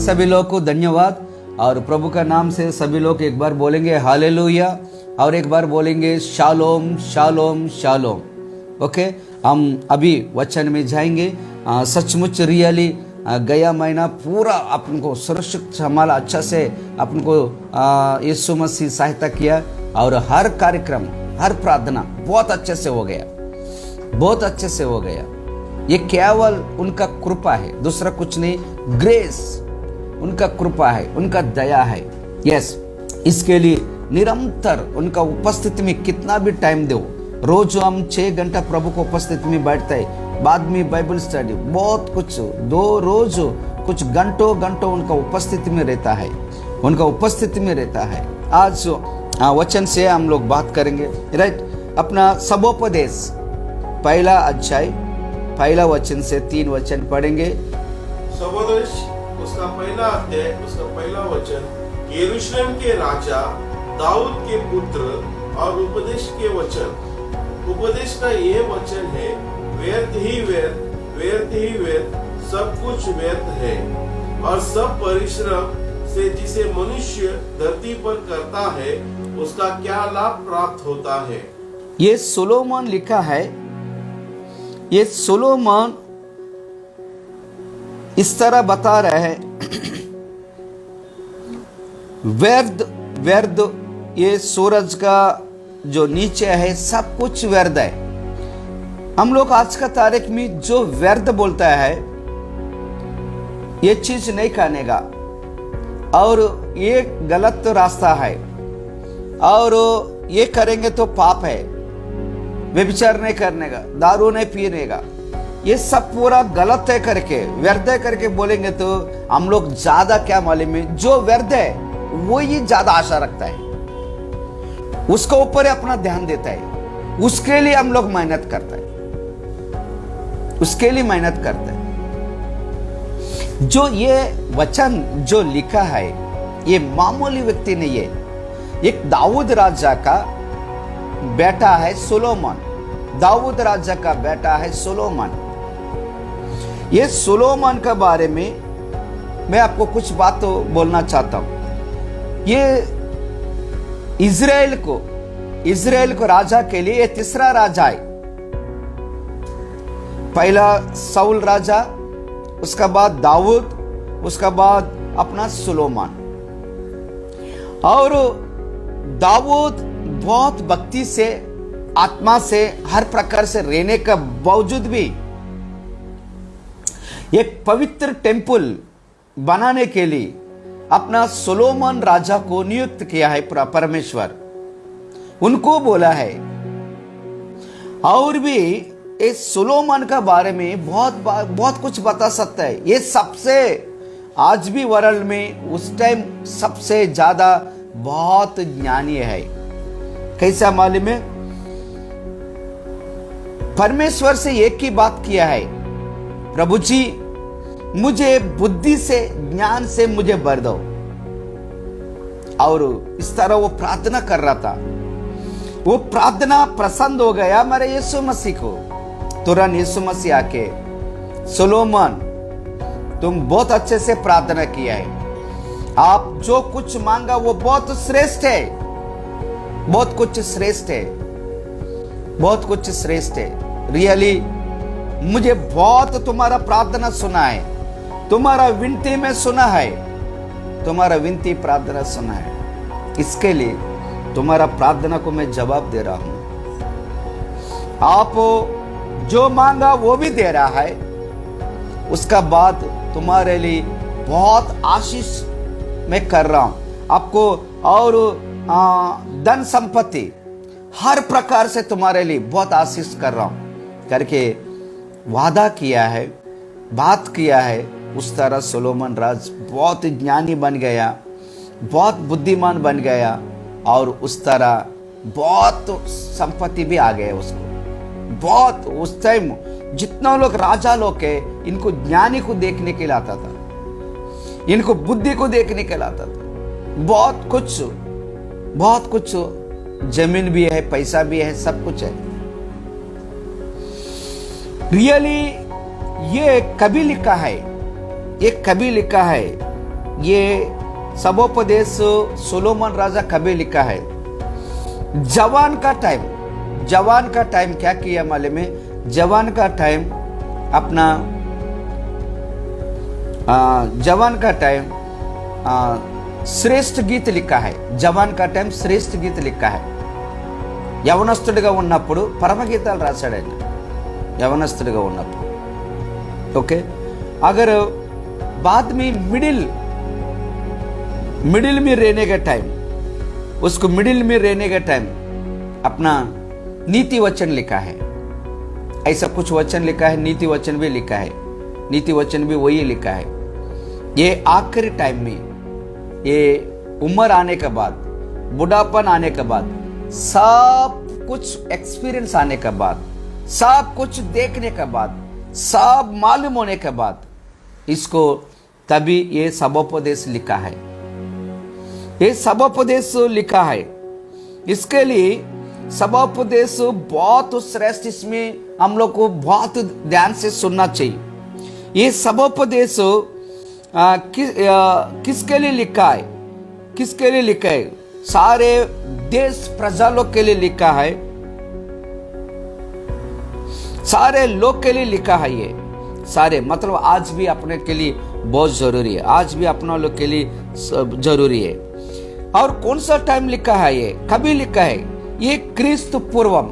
सभी लोग को धन्यवाद और प्रभु का नाम से सभी लोग एक बार बोलेंगे हालेलुया और एक बार बोलेंगे शालोम शालोम शालोम। ओके, हम अभी वचन में जाएंगे। सचमुच रियली गया महीना पूरा अपन को सुरक्षित संभाला, अच्छा से अपन को यीशु मसीह सहायता किया और हर कार्यक्रम हर प्रार्थना बहुत अच्छे से हो गया, बहुत अच्छे से हो गया। ये केवल उनका कृपा है, दूसरा कुछ नहीं। ग्रेस उनका कृपा है, उनका दया है। यस, इसके लिए निरंतर उनका उपस्थिति में कितना भी टाइम दो। रोज हम 6 घंटा प्रभु को उपस्थिति में बैठते हैं, बाद में बाइबल स्टडी, बहुत कुछ, 2 रोज कुछ घंटों घंटों उनका उपस्थिति में रहता है, उनका उपस्थिति में रहता है। आज वचन से हम लोग बात करेंगे, राइट। अपना सबोपदेश पहला अध्याय पहला वचन से 3 वचन पढ़ेंगे। सबोपदेश उसका पहला अध्याय उसका पहला वचन। यरूशलेम के राजा दाऊद के पुत्र और उपदेश के वचन। उपदेश का ये वचन है, व्यर्थ ही व्यर्थ, व्यर्थ ही व्यर्थ, सब कुछ व्यर्थ है और सब परिश्रम से जिसे मनुष्य धरती पर करता है उसका क्या लाभ प्राप्त होता है। ये सोलोमन लिखा है। ये सोलोमन इस तरह बता रहे हैं, व्यर्थ व्यर्थ, ये सूरज का जो नीचे है सब कुछ व्यर्थ है। हम लोग आज का तारीख में जो व्यर्थ बोलता है ये चीज नहीं खाने का, और ये गलत रास्ता है, और ये करेंगे तो पाप है, व्यभिचार नहीं करने का, दारू नहीं पीने का, ये सब पूरा गलत है करके, व्यर्थ है करके बोलेंगे तो हम लोग ज्यादा क्या मालूम है, जो व्यर्थ है वो ही ज्यादा आशा रखता है, उसके ऊपर अपना ध्यान देता है, उसके लिए हम लोग मेहनत करते हैं, उसके लिए मेहनत करते हैं। जो ये वचन जो लिखा है ये मामूली व्यक्ति नहीं है। एक दाऊद राजा का बेटा है सोलोमन, दाऊद राजा का बेटा है सोलोमन। ये सोलोमन के बारे में मैं आपको कुछ बात तो बोलना चाहता हूं। ये इजराइल को राजा के लिए ये तीसरा राजा है। पहला साउल राजा, उसका बाद दाऊद, उसका बाद अपना सोलोमन। और दाऊद बहुत भक्ति से, आत्मा से, हर प्रकार से रहने का बावजूद भी एक पवित्र टेंपल बनाने के लिए अपना सोलोमन राजा को नियुक्त किया है परमेश्वर, उनको बोला है। और भी इस सोलोमन का बारे में बहुत कुछ बता सकता है। ये सबसे आज भी वर्ल्ड में उस टाइम सबसे ज्यादा बहुत ज्ञानी है। कैसा मालूम है? परमेश्वर से एक ही बात किया है, प्रभु जी मुझे बुद्धि से, ज्ञान से मुझे भर दो। और इस तरह वो प्रार्थना कर रहा था। वो प्रार्थना प्रसन्न हो गया हमारे यीशु मसीह को। तुरंत यीशु मसीह आके, सोलोमन तुम बहुत अच्छे से प्रार्थना किया है, आप जो कुछ मांगा वो बहुत श्रेष्ठ है, बहुत कुछ श्रेष्ठ है, बहुत कुछ श्रेष्ठ है। रियली मुझे बहुत तुम्हारा प्रार्थना सुना है, तुम्हारा विनती में सुना है, तुम्हारा विनती प्रार्थना सुना है। इसके लिए तुम्हारा प्रार्थना को मैं जवाब दे रहा हूं। आप जो मांगा वो भी दे रहा है, उसका बाद तुम्हारे लिए बहुत आशीष मैं कर रहा हूं आपको, और धन संपत्ति हर प्रकार से तुम्हारे लिए बहुत आशीष कर रहा हूं करके वादा किया है, बात किया है। उस तरह सोलोमन राज बहुत ज्ञानी बन गया, बहुत बुद्धिमान बन गया, और उस तरह बहुत संपत्ति भी आ गए उसको। बहुत उस टाइम जितना लोग राजा लोग के, इनको ज्ञानी को देखने के लिए आता था, इनको बुद्धि को देखने के लिए आता था। बहुत कुछ जमीन भी है, पैसा भी है, सब कुछ है। रियली ये कभी लिखा है, ये कभी लिखा है ये सबोपदेश सोलोमन राजा कभी लिखा है? जवान का टाइम क्या किया मालूम है? जवान का टाइम अपना जवान का टाइम श्रेष्ठ गीत लिखा है. జవాన్ का टाइम श्रेष्ठ गीत लिखा है. యవనస్తుడిగా ఉన్నప్పుడు పరమగీతాలు రాశాడు ఆయన, యవనస్తుడిగా ఉన్నప్పుడు. ओके, अगर बाद में मिडिल में रहने का टाइम, उसको मिडिल में रहने का टाइम अपना नीति वचन लिखा है. ऐसा कुछ वचन लिखा है, नीति वचन भी लिखा है. नीति वचन भी वही लिखा है. ये आखिरी टाइम में, ये उम्र आने के बाद, बुढ़ापन आने के बाद, सब कुछ एक्सपीरियंस आने के बाद, सब कुछ देखने के बाद, सब मालूम होने के बाद, इसको तभी ये सबोपदेश लिखा है. ये सबोपदेश लिखा है. इसके लिए सबोपदेश बहुत श्रेष्ठ, इसमें हम लोग को बहुत ध्यान से सुनना चाहिए. ये सबोपदेश किसके लिए लिखा है? किसके लिए लिखा है? सारे देश प्रजा लोग के लिए लिखा है, सारे लोग के लिए लिखा है. ये सारे मतलब आज भी अपने के लिए बहुत जरूरी है, आज भी अपना लोग के लिए जरूरी है. और कौन सा टाइम लिखा है? ये कभी लिखा है? ये क्रिस्त पूर्वम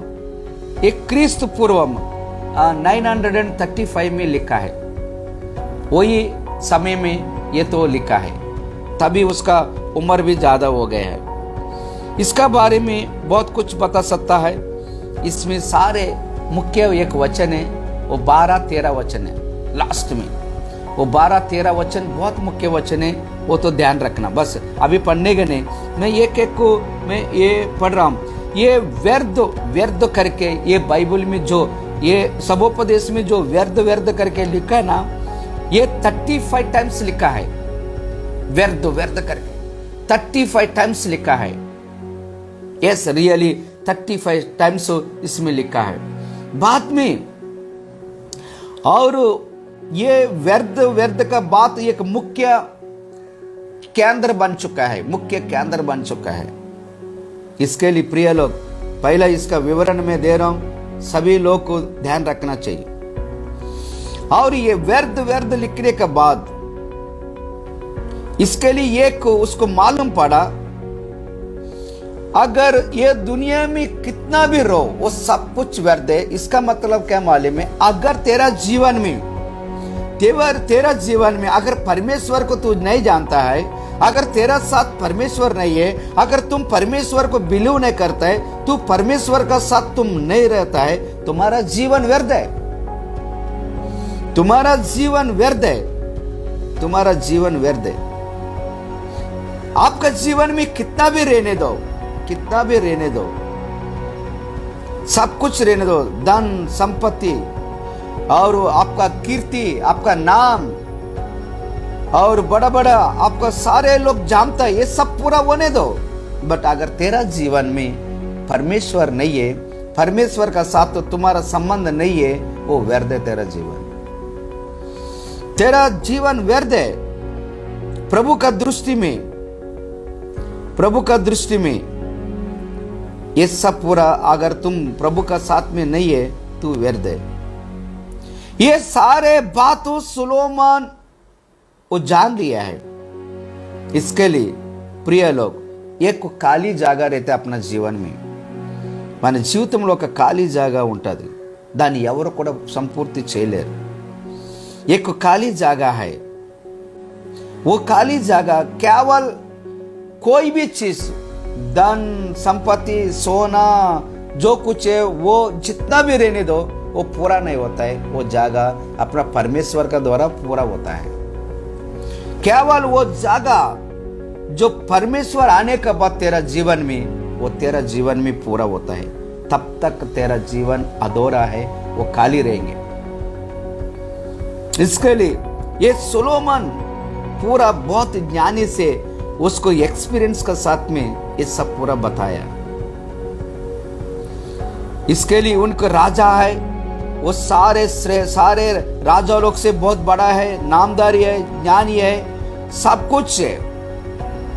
935 में लिखा है. वही समय में ये तो लिखा है, तभी उसका उम्र भी ज्यादा हो गया है. इसका बारे में बहुत कुछ बता सकता है. इसमें सारे मुख्य एक वचन है, वो 12-13 वचन है लास्ट में. वो 12-13 वचन बहुत मुख्य वचन है, वो तो ध्यान रखना. बस अभी पढ़ने के नहीं, मैं एक को मैं ये पढ़ रहा हूँ. ये व्यर्थ करके, ये बाइबल में जो ये सबोपदेश में जो व्यर्थ करके लिखा है ना, ये 35 टाइम्स लिखा है. व्यर्थ करके 35 टाइम्स लिखा है. यस, रियली 35 टाइम्स इसमें लिखा है. बाद में और ये व्यर्थ का बात एक मुख्य केंद्र बन चुका है. इसके लिए प्रिय लोग, पहला इसका विवरण में दे रहा हूं, सभी लोग को ध्यान रखना चाहिए. और ये व्यर्थ लिखने के बाद इसके लिए एक उसको मालूम पड़ा, अगर ये दुनिया में कितना भी रहो वो सब कुछ व्यर्थ है. इसका मतलब क्या मालूम है? अगर तेरा जीवन में अगर परमेश्वर को तू नहीं जानता है, अगर तेरा साथ परमेश्वर नहीं है, अगर तुम परमेश्वर को बिलीव नहीं करता है, तू परमेश्वर का साथ तुम नहीं रहता है, तुम्हारा जीवन व्यर्थ है. तुम्हारा जीवन व्यर्थ है. आपका जीवन में कितना भी रहने दो, सब कुछ रहने दो, धन संपत्ति और आपका कीर्ति, आपका नाम और बड़ा आपका सारे लोग जानता है, ये सब पूरा होने दो. बट अगर तेरा जीवन में परमेश्वर नहीं है, परमेश्वर का साथ तो तुम्हारा संबंध नहीं है, वो व्यर्थ है. तेरा जीवन व्यर्थ है. प्रभु का दृष्टि में ये सब पूरा, अगर तुम प्रभु का साथ में नहीं है तो व्यर्थ है. ये सारे बातों सुलोमान वो जान लिया है. इसके लिए प्रिय लोग, एक ఖాళీ జాగా रहता अपना जीवन में, మన జీవితంలో ఒక ఖాళీ జాగా ఉంటుంది, దాన్ని ఎవరు కూడా సంపూర్తి చేయలేరు. एक ఖాళీ జాగా है. वो ఖాళీ జాగా केवल कोई भी चीज, धन संपत्ति सोना जो कुछ है, वो जितना भी रहने दो वो पूरा नहीं होता है. वो जागा अपना परमेश्वर का द्वारा पूरा होता है. केवल वो जागा जो परमेश्वर आने के बाद तेरा जीवन में, वो तेरा जीवन में पूरा होता है. तब तक तेरा जीवन अधूरा है, वो खाली रहेंगे. इसके लिए ये सोलोमन पूरा बहुत ज्ञानी से उसको एक्सपीरियंस के साथ में ये सब पूरा बताया. इसके लिए उनका राजा है, वो सारे राजा लोग से बहुत बड़ा है, नामदारी है, ज्ञानी है, सब कुछ है,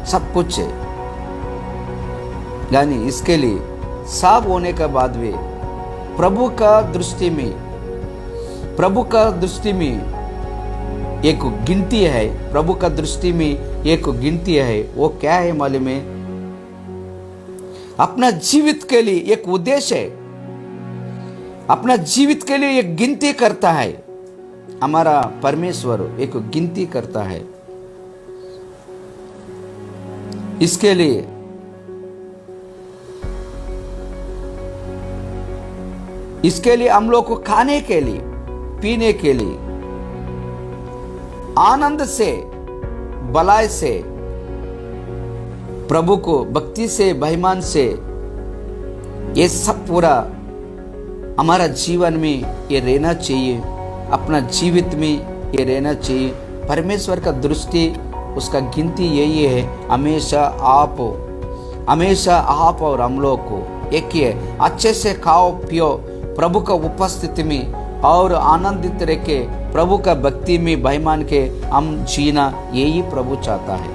सब कुछ है। यानी इसके लिए सब होने के बाद भी प्रभु का दृष्टि में एक गिनती है, प्रभु का दृष्टि में एक गिनती है। वो क्या है मालूम है? अपना जीवित के लिए एक उद्देश्य है, अपना जीवित के लिए एक गिनती करता है। हमारा परमेश्वर एक गिनती करता है। इसके लिए हम लोग को खाने के लिए, पीने के लिए, आनंद से, भलाई से, प्रभु को भक्ति से, बेईमान से, ये सब पूरा हमारा जीवन में ये रहना चाहिए, अपना जीवित में ये रहना चाहिए। परमेश्वर का दृष्टि, उसका गिनती यही है, हमेशा आप और हम लोग को एक ही है, अच्छे से खाओ पियो, प्रभु का उपस्थिति में और आनंदित रह के प्रभु का भक्ति में बेईमान के हम जीना, यही प्रभु चाहता है।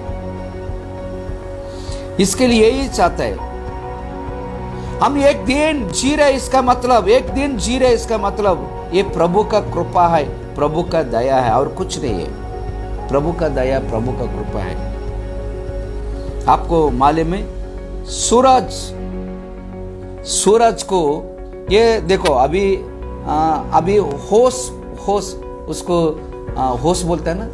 इसके लिए यही चाहता है। हम एक दिन जी रहे, इसका मतलब एक दिन जी रहे, इसका मतलब ये प्रभु का कृपा है, प्रभु का दया है और कुछ नहीं है। प्रभु का दया, प्रभु का कृपा है। आपको मालूम है सूरज को ये देखो, अभी होश उसको होश बोलता है ना,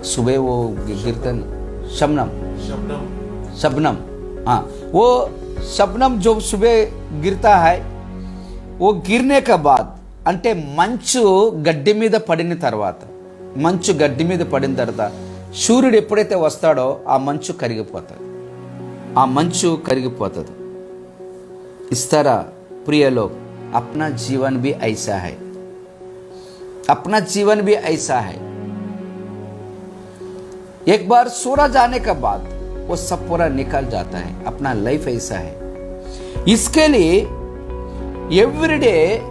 सुबह वो गिरता है शबनम, हाँ, वो शबनम जो सुबह गिरता है, वो गिरने के बाद అంటే మంచు గడ్డి మీద పడిన తర్వాత, సూర్యుడు ఎప్పుడైతే వస్తాడో ఆ మంచు కరిగిపోతుంది। इस तरह प्रिय लोग, अपना जीवन भी ऐसा है, एक बार सूरज आने के बाद वो सब पूरा निकल जाता है। अपना लाइफ ऐसा है। इसके लिए एवरीडे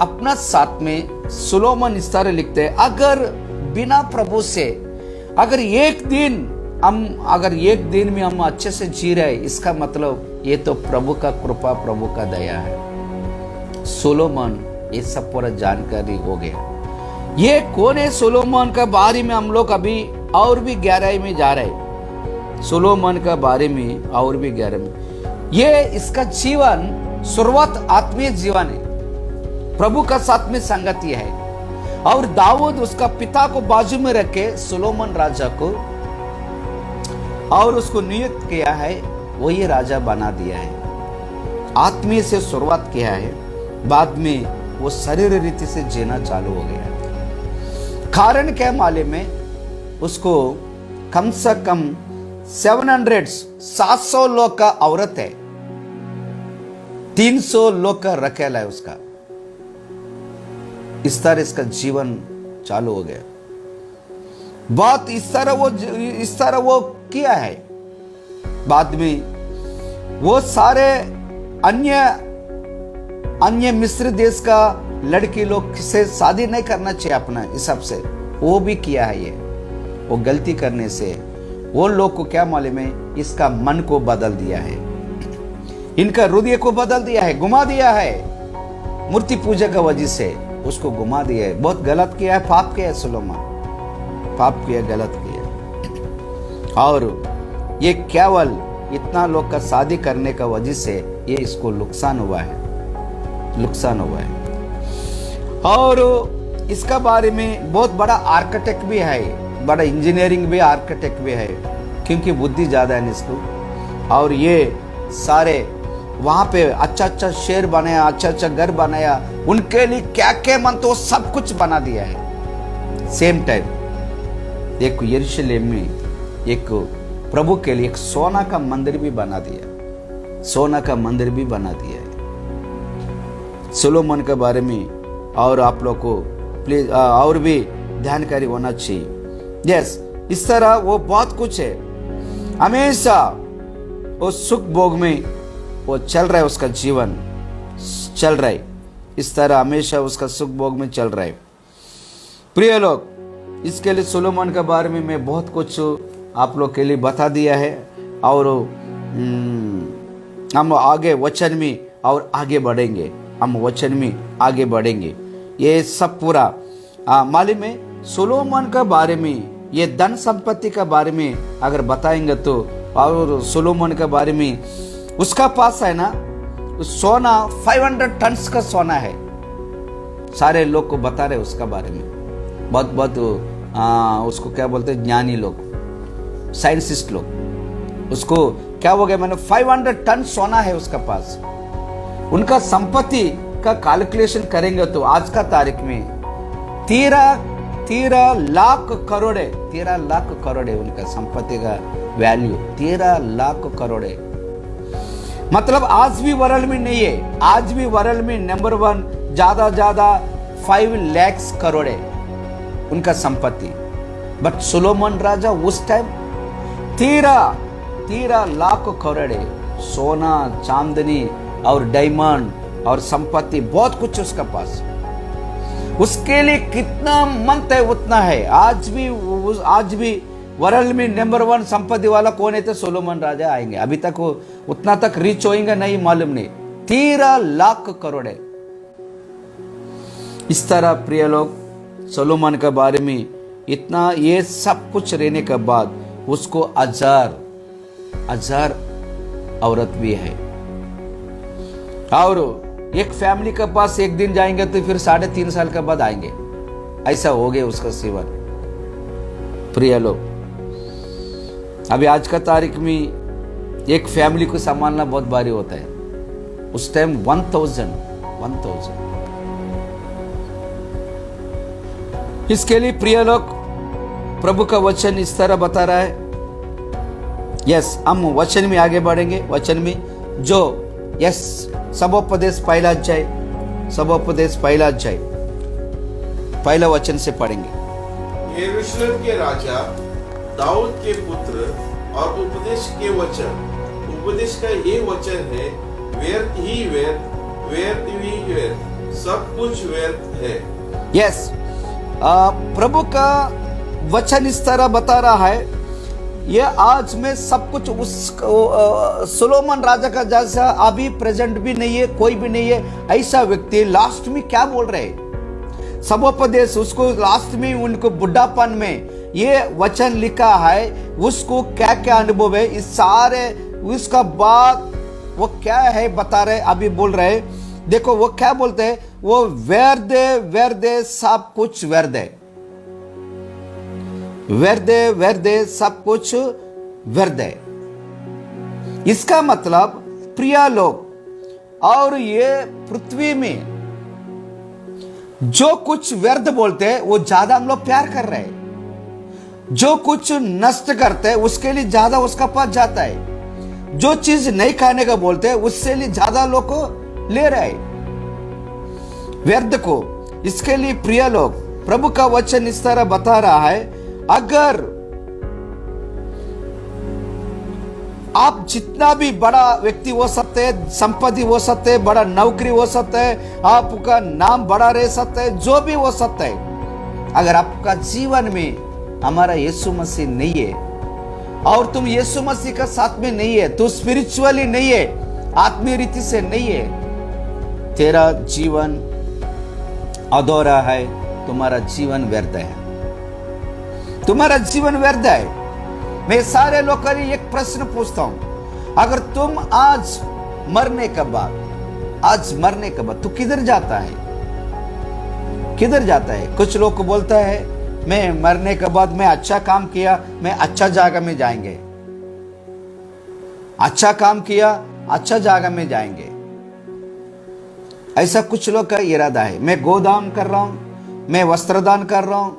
अपना साथ में सुलोमन इस तरह लिखते हैं, अगर बिना प्रभु से अगर एक दिन में हम अच्छे से जी रहे, इसका मतलब ये तो प्रभु का कृपा, प्रभु का दया है। सोलोमन ये सब पूरा जानकारी हो गया। ये कौन है सोलोमन का बारे में हम लोग अभी और भी गहराई में जा रहे। सोलोमन का बारे में और भी गहराई में, ये इसका जीवन शुरुआत आत्मीय जीवन है, प्रभु का साथ में संगति है। और दाऊद उसका पिता को बाजू में रखे सोलोमन राजा को और उसको नियुक्त किया है, वही राजा बना दिया है। आत्मीय से शुरुआत किया है, बाद में वो शरीर रीति से जीना चालू हो गया। कारण क्या मालूम है? उसको कम से कम 700 लोग का औरत है, 300 लोग का रखेला है उसका। इस तरह इसका जीवन चालू हो गया। बात इस तरह वो किया है। बाद में वो सारे अन्य मिस्र देश का लड़की लोग से शादी नहीं करना चाहिए अपना हिसाब से, वो भी किया है। ये वो गलती करने से वो लोग को क्या मालूम है, इसका मन को बदल दिया है, इनका हृदय को बदल दिया है, घुमा दिया है। मूर्ति पूजा का वजह से उसको घुमा दिया है। बहुत गलत किया है, पाप किया है सोलोमन, पाप किया, गलत किया। और ये केवल इतना लोग का शादी करने का वजह से ये इसको नुकसान हुआ है। और इसका बारे में बहुत बड़ा आर्किटेक्ट भी है, बड़ा इंजीनियरिंग भी आर्किटेक्ट भी है, क्योंकि बुद्धि ज्यादा है इसको। और ये सारे वहां पे अच्छा शहर बनाया, अच्छा घर बनाया, उनके लिए क्या मन तो सब कुछ बना दिया है। सेम टाइम एक यरूशलेम में एक प्रभु के लिए एक सोना का मंदिर भी बना दिया है। सोलोमन के बारे में और आप लोग को प्लीज और भी जानकारी होना चाहिए। यस, इस तरह वो बहुत कुछ है। हमेशा वो सुख भोग में वो चल रहा है, उसका जीवन चल रहा है। इस तरह हमेशा उसका सुख भोग में चल रहा है। प्रिय लोग, इसके लिए सुलेमान के बारे में मैं बहुत कुछ आप लोग के लिए बता दिया है, और हम आगे वचन में और आगे बढ़ेंगे, हम वचन में आगे बढ़ेंगे। ये सब पूरा मालूम है। सुलेमान के बारे में, ये धन संपत्ति के बारे में अगर बताएंगे तो, और सुलेमान के बारे में, उसका पास है ना सोना 500 टन्स का सोना है। सारे लोग को बता रहे उसका बारे में, बहुत बहुत उसको क्या बोलते हैं, ज्ञानी लोग, साइंटिस्ट लोग, उसको क्या हो गया मैंने 500 टन सोना है उसका पास। उनका संपत्ति का कैलकुलेशन करेंगे तो आज का तारीख में 13 लाख करोड़ है। 13 लाख करोड़ है उनका संपत्ति का वैल्यू, 13 लाख करोड़ है। मतलब आज भी वर्ल्ड में नहीं है, आज भी वर्ल्ड में नंबर 1 ज्यादा 5 लाख करोड़ है उनका संपत्ति। बट सुलेमान राजा उस टाइम 13 लाख करोड़ है, सोना चांदनी और डायमंड और संपत्ति बहुत कुछ उसका पास। उसके लिए कितना मंत है उतना है। आज भी वर्ल्ड में नंबर 1 संपत्ति वाला कौन है तो सुलेमान राजा आएंगे। अभी तक वो उतना तक रीच होएंगे नहीं, मालूम नहीं। 13 लाख करोड़ है। इस तरह प्रिय लोग, सुलेमान के बारे में इतना ये सब कुछ रहने के बाद उसको हजार औरत भी है, और एक फैमिली के पास एक दिन जाएंगे तो फिर 3.5 साल के बाद आएंगे। ऐसा हो गया उसका सेवन। प्रिय लोग, अभी आज का तारीख में एक फैमिली को संभालना बहुत भारी होता है। उस टाइम 1000। इसके लिए प्रिय लोग, प्रभु का वचन इस तरह बता रहा है। यस, हम वचन में आगे बढ़ेंगे। वचन में जो सबोपदेश पहला अध्याय, पहला वचन से पढ़ेंगे। यरूशलेम के राजा दाऊद के पुत्र और उपदेश के वचन। उपदेश का ये वचन है, व्यर्थ ही व्यर्थ, सब कुछ व्यर्थ है। यस, प्रभु का वचन इस तरह बता रहा है। ये आज में सब कुछ उस सुलेमान राजा का जैसा अभी प्रेजेंट भी नहीं है, कोई भी नहीं है ऐसा व्यक्ति लास्ट में क्या बोल रहे हैं। सबोपदेश उसको लास्ट में उनको बुढ़ापन में ये वचन लिखा है, उसको क्या क्या अनुभव है, इस सारे उसका बाद वो क्या है बता रहे, अभी बोल रहे। देखो वो क्या बोलते हैं, वो व्यर्थ सब कुछ व्यर्थ है, व्यर्थ सब कुछ व्यर्थ है। इसका मतलब प्रिय लोग, और ये पृथ्वी में जो कुछ व्यर्थ बोलते हैं वो ज्यादा हम लोग प्यार कर रहे हैं। जो कुछ नष्ट करते हैं उसके लिए ज्यादा उसका पास जाता है। जो चीज नहीं खाने का बोलते हैं उससे लिए ज्यादा लोग को ले रहे व्यर्थ को। इसके लिए प्रिय लोग, प्रभु का वचन इस तरह बता रहा है, अगर आप जितना भी बड़ा व्यक्ति हो सकते हैं, संपत्ति हो सकते हैं, बड़ा नौकरी हो सकता है, आपका नाम बड़ा रह सकता है, जो भी हो सकता है, अगर आपका जीवन में हमारा यीशु मसीह नहीं है और तुम यीशु मसीह का साथ में नहीं है, तो स्पिरिचुअली नहीं है, आत्मीय रीति से नहीं है, तेरा जीवन अधूरा है, तुम्हारा जीवन व्यर्थ है, तुम्हारा जीवन व्यर्थ है। मैं सारे लोगों को एक प्रश्न पूछता हूं, अगर तुम आज मरने के बाद तू किधर जाता है? किधर जाता है? कुछ लोग को बोलता है मैं मरने के बाद मैं अच्छा काम किया, मैं अच्छा जगह में जाएंगे, अच्छा काम किया, अच्छा जगह में जाएंगे। ऐसा कुछ लोग का इरादा है। मैं गोदान कर रहा हूं, मैं वस्त्रदान कर रहा हूं,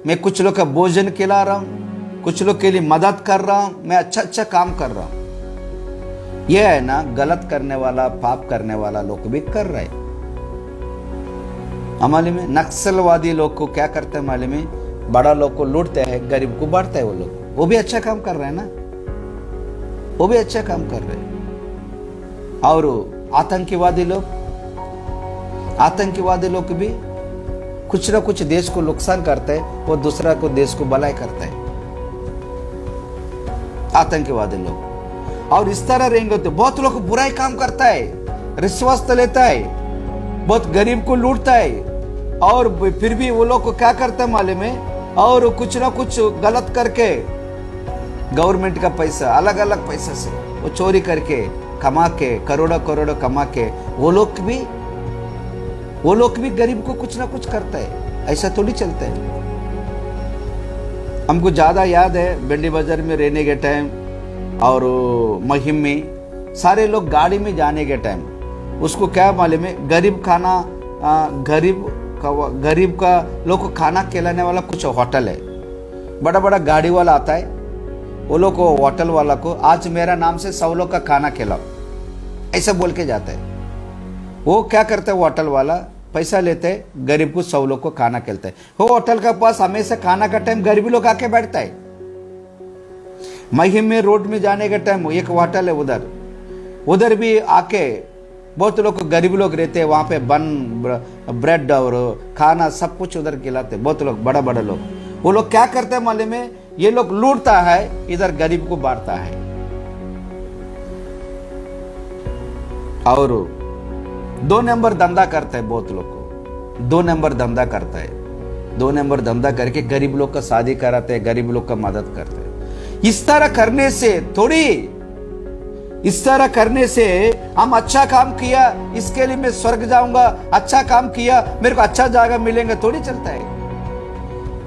मैं कुछ लोग का भोजन खिला रहा हूं, कुछ लोग के लिए मदद कर रहा हूं, मैं अच्छा काम कर रहा हूं। यह है ना, गलत करने वाला, पाप करने वाला लोग भी कर रहे हैं। मालूम है, नक्सलवादी लोग को क्या करते हैं मालूम है, बड़ा लोग को लूटते हैं, गरीब को बांटते हैं। वो लोग वो भी अच्छा काम कर रहे हैं ना, वो भी अच्छा काम कर रहे हैं। और आतंकवादी लोग भी कुछ ना कुछ देश को नुकसान करता है, वो दूसरा को देश को भलाई करता है, आतंकवादी लोग। और इस तरह रहेंगे तो बहुत लोग बुराई काम करता है, रिश्वत लेता है, बहुत गरीब को लूटता है, और फिर भी वो लोग को क्या करता है मालूम है, और कुछ ना कुछ गलत करके गवर्नमेंट का पैसा, अलग अलग पैसा से वो चोरी करके कमा के करोड़ों करोड़ों कमा के वो लोग भी गरीब को कुछ ना कुछ करता है। ऐसा थोड़ी चलता है। हमको ज्यादा याद है भिंडी बाजार में रहने के टाइम और महिम में सारे लोग गाड़ी में जाने के टाइम उसको क्या मालूम है, गरीब का लोग को खाना खिलाने वाला कुछ होटल है, बड़ा बड़ा गाड़ी वाला आता है, वो लोग को होटल वाला को आज मेरा नाम से 100 लोग का खाना खिलाओ ऐसा बोल के जाता है। वो क्या करता है, होटल वाला पैसा लेते है, गरीब को 100 लोग को खाना खिलाता है। वो होटल के पास हमेशा खाना का टाइम गरीब लोग आके बैठता है। महिम में रोड में जाने का टाइम एक होटल है, उधर भी आके बहुत लोग गरीब लोग रहते हैं, वहां पे बन ब्रेड और खाना सब कुछ उधर खिलाते, बहुत लोग बड़ा बड़ा लोग। वो लोग क्या करते हैं मालूम में, ये लोग लूटता है, इधर गरीब को बांटता है। और 2 नंबर धंधा करता है, बहुत लोग को 2 नंबर धंधा करता है। 2 नंबर धंधा करके गरीब लोग का शादी कराते हैं, गरीब लोग का मदद करते हैं। इस तरह करने से थोड़ी, इस तरह करने से हम अच्छा काम किया इसके लिए मैं स्वर्ग जाऊंगा, अच्छा काम किया मेरे को अच्छा जगह मिलेंगे, थोड़ी चलता है।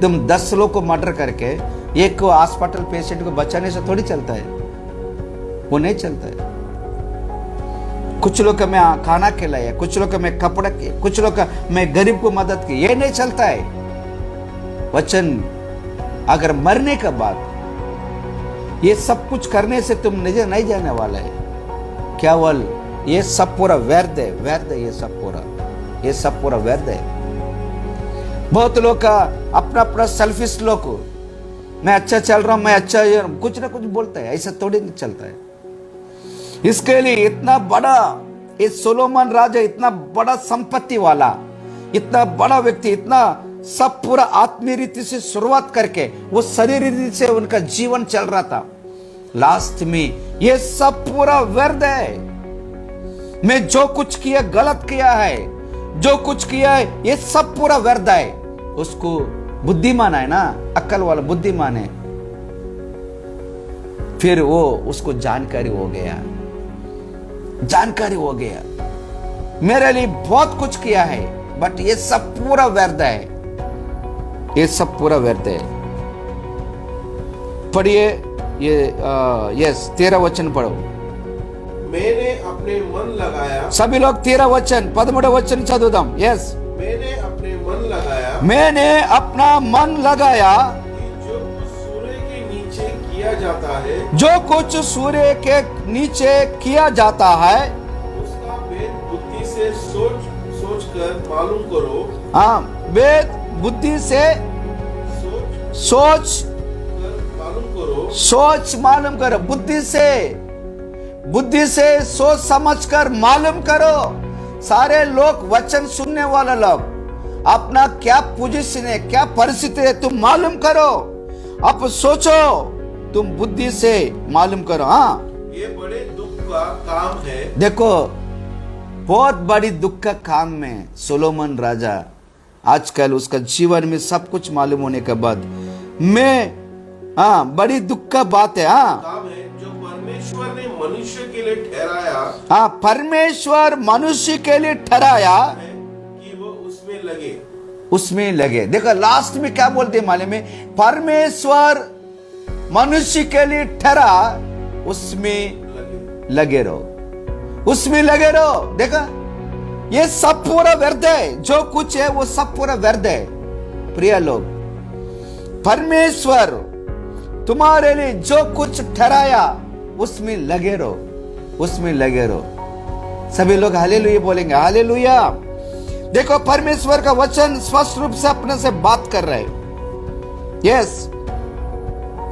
तुम 10 लोग को मर्डर करके एक को हॉस्पिटल पेशेंट को बचाने से थोड़ी चलता है, वो नहीं चलता है। कुछ लोग का मैं खाना खिलाया, कुछ लोग का मैं कपड़ा किया, कुछ लोग का मैं गरीब को मदद की, ये नहीं चलता है। वचन अगर मरने के बाद ये सब कुछ करने से तुम नहीं जाने वाला है, केवल ये सब पूरा व्यर्थ है, व्यर्थ है, ये सब पूरा व्यर्थ है। बहुत लोग का अपना अपना सेल्फिश लोग को, मैं अच्छा चल रहा हूं, मैं अच्छा कुछ ना कुछ बोलता है, ऐसा थोड़ी नहीं चलता है। इसके लिए इतना बड़ा ये सोलोमन राजा, इतना बड़ा संपत्ति वाला, इतना बड़ा व्यक्ति, इतना सब पूरा आत्मीय रीति से शुरुआत करके वो शरीर रीति से उनका जीवन चल रहा था। लास्ट में ये सब पूरा व्यर्थ है। मैं जो कुछ किया गलत किया है, जो कुछ किया है ये सब पूरा व्यर्थ है। उसको बुद्धिमान है ना, अक्ल वाला बुद्धिमान है। फिर वो उसको जानकारी हो गया, मेरे लिए बहुत कुछ किया है, बट ये सब पूरा व्यर्थ है, ये सब पूरा व्यर्थ है। पढ़िए ये यस 13 वचन पढ़ो। मैंने अपने मन लगाया, सभी लोग 13 वचन 13 वचन चदुदाम। यस, मैंने अपना मन लगाया कि जो कुछ सूर्य के नीचे किया जाता है, जो कुछ सूर्य के नीचे किया जाता है उसका भेद बुद्धि से सोच कर मालूम करो। हाँ, वेद बुद्धि से सोच मालूम करो, बुद्धि से सोच समझ कर मालूम करो। सारे लोग वचन सुनने वाले लोग अपना क्या पोजीशन है, क्या परिस्थिति है, तुम मालूम करो। अब सोचो, तुम बुद्धि से मालूम करो। हाँ, ये बड़े दुख का काम है। देखो, बहुत बड़ी दुख का काम में सोलोमन राजा आजकल उसका जीवन में सब कुछ मालूम होने के बाद बड़ी दुख का बात है। काम है जो परमेश्वर ने मनुष्य के लिए ठहराया। परमेश्वर मनुष्य के लिए ठहराया कि वो उसमें लगे। देखो लास्ट में क्या बोलते हैं मालूम है, परमेश्वर मनुष्य के लिए ठहरा, उसमें लगे रहो। देखा, ये सब पूरा व्यर्थ है, जो कुछ है वो सब पूरा व्यर्थ है। प्रिय लोग, परमेश्वर तुम्हारे लिए जो कुछ ठहराया उसमें लगे रहो। सभी लोग हालेलुया बोलेंगे, हालेलुया। देखो, परमेश्वर का वचन स्पष्ट रूप से अपने से बात कर रहे हैं। यस,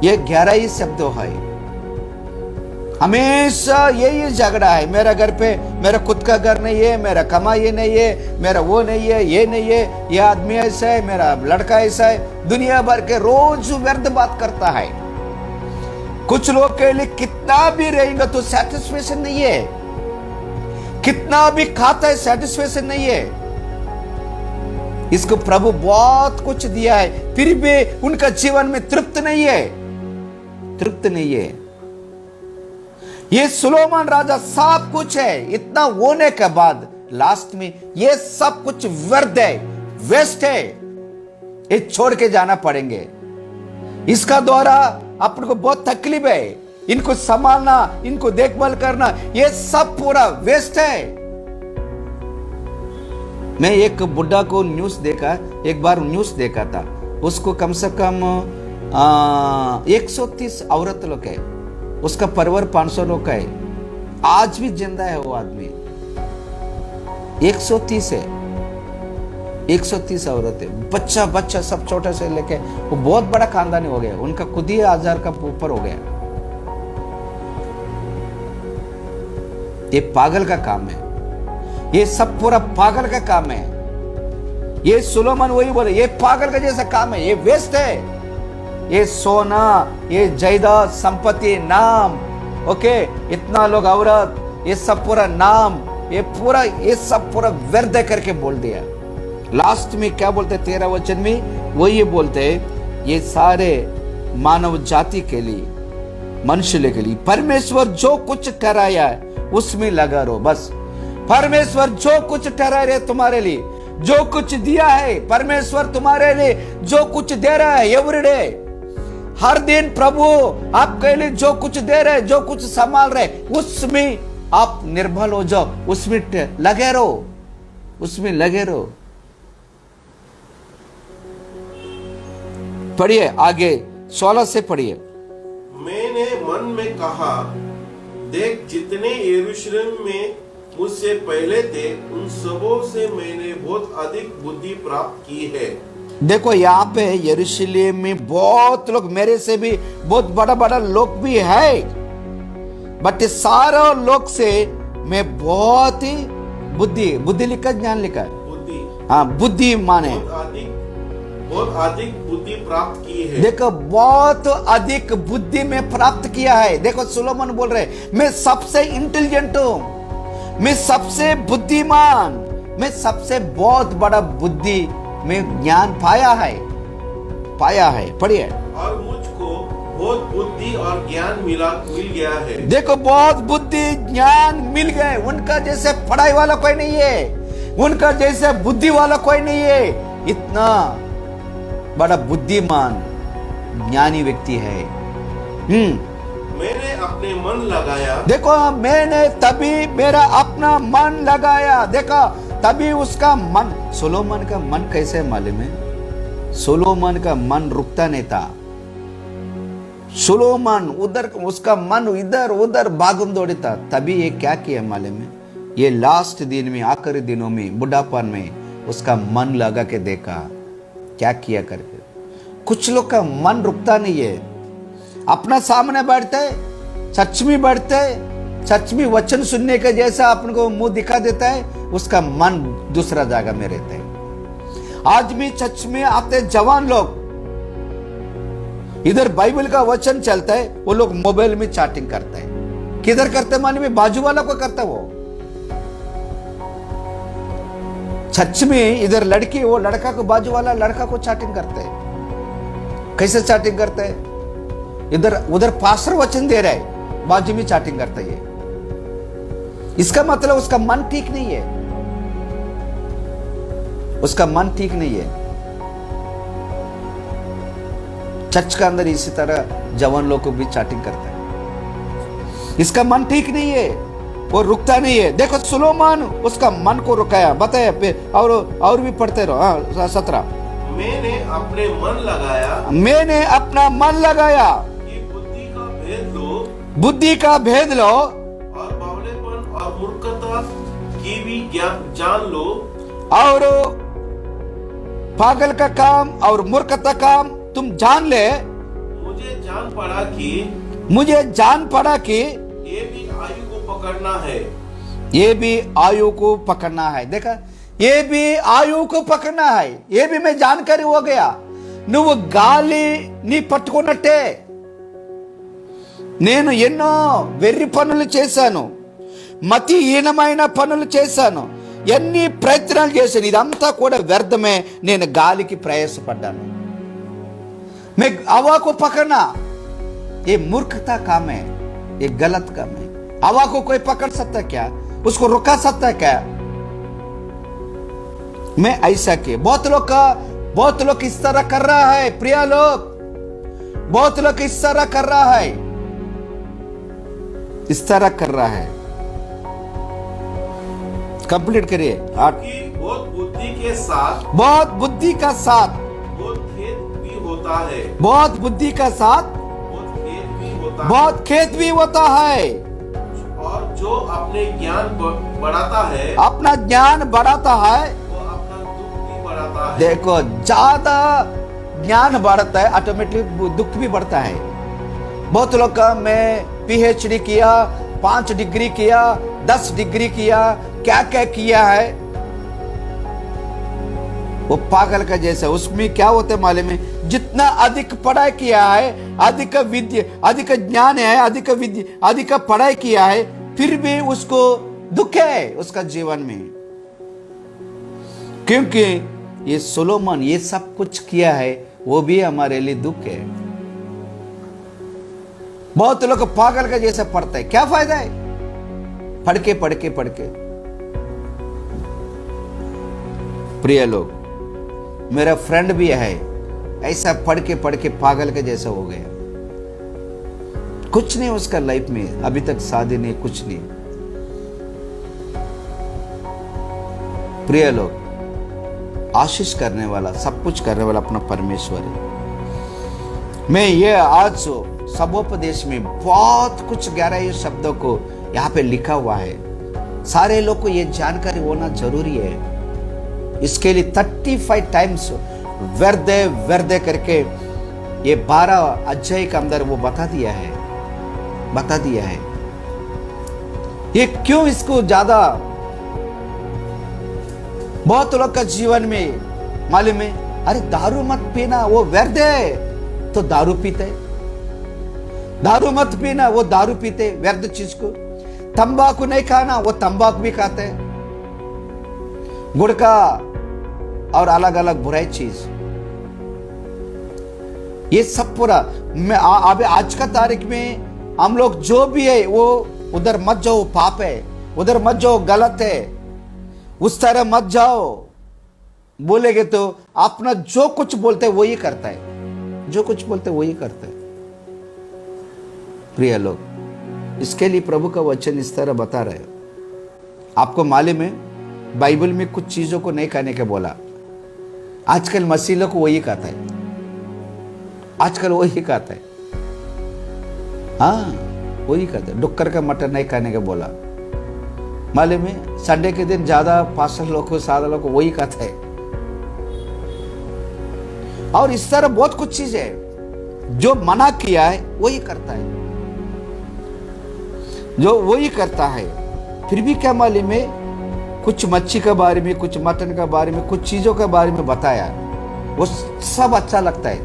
ये 11 ही शब्दों है। हमेशा यही झगड़ा है, मेरा घर पे, मेरा खुद का घर नहीं है, मेरा कमाई नहीं है, मेरा वो नहीं है, ये नहीं है, ये आदमी ऐसा है, मेरा लड़का ऐसा है, दुनिया भर के रोज व्यर्थ बात करता है। कुछ लोग के लिए कितना भी रहेंगे तो सेटिस्फेक्शन नहीं है, कितना भी खाता है सेटिस्फेक्शन नहीं है। इसको प्रभु बहुत कुछ दिया है, फिर भी उनका जीवन में तृप्त नहीं है, तृप्त नहीं है। ये सुलोमान राजा सब कुछ है, इतना होने के बाद लास्ट में ये सब कुछ व्यर्थ है, वेस्ट है, ये छोड़ के जाना पड़ेंगे। इसका द्वारा अपन को बहुत तकलीफ है, इनको संभालना, इनको देखभाल करना, ये सब पूरा वेस्ट है। मैं एक बुढ़ा को न्यूज़ देखा, एक बार न्यूज़ देखा था, उसको कम से कम 130 औरत लोग है, उसका परिवार 500 लोग का है, आज भी जिंदा है वो आदमी। 130 है, 130 औरत है, बच्चा बच्चा सब छोटे से लेके, वो बहुत बड़ा खानदानी हो गया, उनका खुद ही 1000 का ऊपर हो गया। ये पागल का काम है, ये सब पूरा पागल का काम है। ये सुलोमान वही बोले, ये पागल का जैसा काम है, ये वेस्ट है। ये सोना, ये जायदाद, संपत्ति, नाम, ओके, इतना लोग औरत, ये सब पूरा नाम, ये सब पूरा व्यर्थ करके बोल दिया। लास्ट में क्या बोलते 13 वचन में, वो ये बोलते ये सारे मानव जाति के लिए, मनुष्य के लिए परमेश्वर जो कुछ ठहराया है उसमें लगा रहो। बस परमेश्वर जो कुछ ठहरा रहे तुम्हारे लिए, जो कुछ दिया है, परमेश्वर तुम्हारे लिए जो कुछ दे रहा है एवरीडे, हर दिन प्रभु आपके लिए जो कुछ दे रहे, जो कुछ संभाल रहे, उसमें आप निर्भर हो जाओ, उसमें लगे रहो, उसमें लगे रहो। पढ़िए आगे 16 से पढ़िए। मैंने मन में कहा, देख जितने यरूशलेम में मुझसे पहले थे उन सबों से मैंने बहुत अधिक बुद्धि प्राप्त की है। देखो यहाँ पे यरूशलेम में बहुत लोग, मेरे से भी बहुत बड़ा बड़ा लोग भी है, बट सारे लोग से मैं बहुत ही बुद्धि लिखा, ज्ञान लिखा है, बुद्धि, हाँ बुद्धि माने बहुत अधिक बुद्धि प्राप्त की है। देखो बहुत अधिक बुद्धि में प्राप्त किया है। देखो सुलोमान बोल रहे, मैं सबसे इंटेलिजेंट हूं, मैं सबसे बुद्धिमान, मैं सबसे बहुत बड़ा बुद्धि में ज्ञान पाया है। पढ़िए। और मुझको बहुत बुद्धि और ज्ञान मिल गया है। देखो बहुत बुद्धि ज्ञान मिल गए, उनका जैसे पढ़ाई वाला कोई नहीं है, उनका जैसे बुद्धि वाला कोई नहीं है, इतना बड़ा बुद्धिमान ज्ञानी व्यक्ति है। मैंने अपने मन लगाया, देखो मैंने तभी मेरा अपना मन लगाया, देखो तभी उसका मन, सोलोमन का मन कैसे मालूम है? सोलोमन का मन रुकता नहीं था, सोलोमन उधर, उसका मन इधर उधर भागम दौड़ी था। तभी ये क्या किया मालूम है? ये लास्ट दिन में, आखिरी दिनों में, बुढ़ापन में उसका मन लगा के देखा क्या किया करके। कुछ लोग का मन रुकता नहीं है, अपना सामने बैठते, सच में बैठते, सच में वचन सुनने के जैसा अपन को मुंह दिखा देता है, उसका मन दूसरा जगह में रहता है। आज भी चर्च में आते जवान लोग, इधर बाइबल का वचन चलता है, वो लोग मोबाइल में चैटिंग करते हैं। किधर करते मालूम है? बाजू वाला को करता है वो। चर्च में इधर लड़की, वो लड़का को, बाजू वाला लड़का को चैटिंग करते हैं। कैसे चैटिंग करते हैं? इधर उधर पास्टर वचन दे रहा है, बाजू में चैटिंग करता है। इसका मतलब उसका मन ठीक नहीं है, उसका मन ठीक नहीं है। चर्च का अंदर इसी तरह जवान लोग को भी चैटिंग करता है, इसका मन ठीक नहीं है, वो रुकता नहीं है। देखो सुलोमान उसका मन को रुकाया, बताया फिर, और भी पढ़ते रहो। 17 मैंने अपने मन लगाया, मैंने अपना मन लगाया कि बुद्धि का भेद लो, बुद्धि का भेद लो, और बावलेपन और मूर्खता की भी जान लो, और पागल का काम और मूर्खता काम तुम जान ले। मुझे जान पड़ा कि पकड़ना है। ये भी आयु को पकड़ना है। देखा, ये भी आयु को पकड़ना है। ये भी मैं जानकारी हो गया। నువ్వు గాలి నీ పట్టుకున్నట్టే నేను ఎన్నో వెర్రి పనులు చేశాను, మతిహీనమైన పనులు చేశాను, ఎన్ని ప్రయత్నాలు చేశాను, ఇదంతా కూడా వ్యర్థమే. నేను గాలికి ప్రయాసపడ్డాను. मैं हवा को पकड़ना ये मूर्खता काम है, ये गलत काम है। हवा को कोई पकड़ सकता है क्या? उसको रुका सकता है क्या? मैं ऐसा के बहुत लोग इस तरह कर रहा है। प्रिय लोग, बहुत लोग इस तरह कर रहा है, इस तरह कर रहा है। कंप्लीट करिए। बहुत बुद्धि के साथ, बहुत बुद्धि का साथ बहुत खेत भी होता है, बहुत बुद्धि का साथ बहुत खेत भी होता है, बहुत खेत भी होता है। और जो अपने ज्ञान बढ़ाता है, अपना ज्ञान बढ़ाता है, वो अपना दुख भी बढ़ाता है। देखो ज्यादा ज्ञान बढ़ता है, ऑटोमेटिक दुख भी बढ़ता है। बहुत लोग का मैं पीएचडी किया, 5 डिग्री किया, 10 डिग्री किया, क्या क्या किया है, वो पागल का जैसा। उसमें क्या होता है मालूम है? जितना अधिक पढ़ाई किया है, अधिक विद्या, अधिक ज्ञान है, अधिक विद्या, अधिक पढ़ाई किया है, फिर भी उसको दुख है उसका जीवन में। क्योंकि ये सोलोमन ये सब कुछ किया है, वो भी हमारे लिए दुख है। बहुत लोग पागल का जैसा पढ़ता है, क्या फायदा है? पढ़ के प्रिय लोग, मेरा फ्रेंड भी है ऐसा पढ़ के पागल के जैसा हो गया। कुछ नहीं उसका लाइफ में, अभी तक शादी नहीं, कुछ नहीं। प्रिय लोग, आशीष करने वाला, सब कुछ करने वाला अपना परमेश्वर है। मैं ये आज सबोपदेश में बहुत कुछ गहराई शब्दों को यहाँ पे लिखा हुआ है। सारे लोग को ये जानकारी होना जरूरी है। इसके लिए 35 टाइम्स व्यर्थ करके ये 12 अध्याय के अंदर वो बता दिया है। ये क्यों इसको ज्यादा बहुत लोग का जीवन में मालूम है, अरे दारू मत पीना वो व्यर्थ है, तो दारू पीते। दारू मत पीना, वो दारू पीते व्यर्थ चीज को। तंबाकू नहीं खाना, वो तंबाकू भी खाते। गुड़का और अलग अलग बुराई चीज, ये सब पूरा मैं अभी आज का तारीख में हम लोग जो भी है वो उधर मत जाओ, पाप है, उधर मत जाओ, गलत है, उस तरह मत जाओ बोलेगे तो अपना जो कुछ बोलते वही करता है, जो कुछ बोलते वही करता है। प्रिय लोग, इसके लिए प्रभु का वचन इस तरह बता रहे हो। आपको मालूम है बाइबल में कुछ चीजों को नहीं खाने के बोला, आजकल मसीह लोग वही खाता है, आजकल वही खाता है। हाँ वही खाता है। डुक्कर का मटन नहीं खाने के बोला, मालूम है संडे के दिन ज्यादा पास्टर लोग को, सादा लोग को वही खाता है। और इस तरह बहुत कुछ चीज है जो मना किया है वही करता है, जो वही करता है। फिर भी क्या मालूम है, कुछ मच्छी के बारे में, कुछ मटन के बारे में, कुछ चीजों के बारे में बताया, वो सब अच्छा लगता है,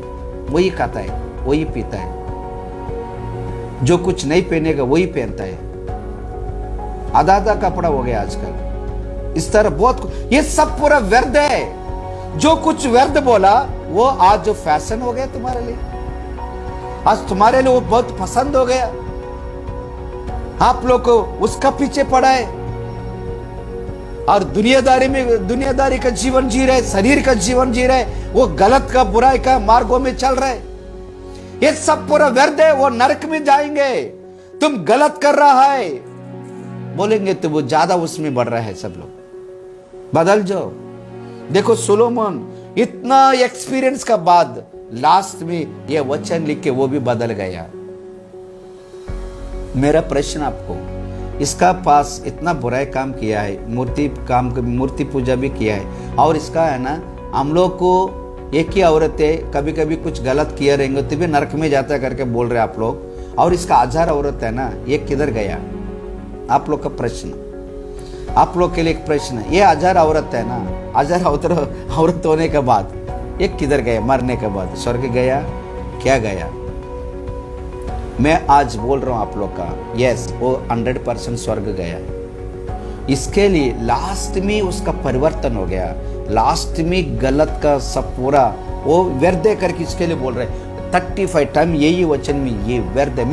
वही खाता है, वही पीता है। जो कुछ नहीं पहनेगा वही पहनता है। आधा कपड़ा हो गया आजकल। इस तरह बहुत, ये सब पूरा व्यर्थ है। जो कुछ व्यर्थ बोला वो आज जो फैशन हो गया तुम्हारे लिए, आज तुम्हारे लिए वो बहुत पसंद हो गया। आप लोग को उसका पीछे पड़ा है और दुनियादारी का जीवन जी रहे, शरीर का जीवन जी रहे, वो गलत का बुराई का मार्गों में चल रहे। ये सब पूरा व्यर्थ है, वो नरक में जाएंगे। तुम गलत कर रहा है बोलेंगे तो वो ज्यादा उसमें बढ़ रहा है। सब लोग बदल जाओ। देखो सोलोमन इतना एक्सपीरियंस का बाद लास्ट में ये वचन लिख के वो भी बदल गया। मेरा प्रश्न आपको, इसका पास इतना बुराई काम किया है, मूर्ति पूजा भी किया है, और इसका है ना हम लोग को एक ही औरतें कभी कभी कुछ गलत किए रहेंगे तो भी नरक में जाता है करके बोल रहे आप लोग। और इसका 1000 औरत है ना, ये किधर गया? आप लोग का प्रश्न, आप लोग के लिए एक प्रश्न है। ये 1000 औरत है ना, 1000 औरत होने के बाद ये किधर गए? मरने के बाद स्वर्ग गया? क्या गया? मैं आज बोल रहा हूं आप लोग का, यस, वो 100% स्वर्ग गया। इसके लिए लास्ट में उसका परिवर्तन हो गया। लास्ट में गलत का सब पूरा वो व्यर्थ करके इसके लिए बोल रहे 35 टाइम यही वचन में, ये व्यर्थ है।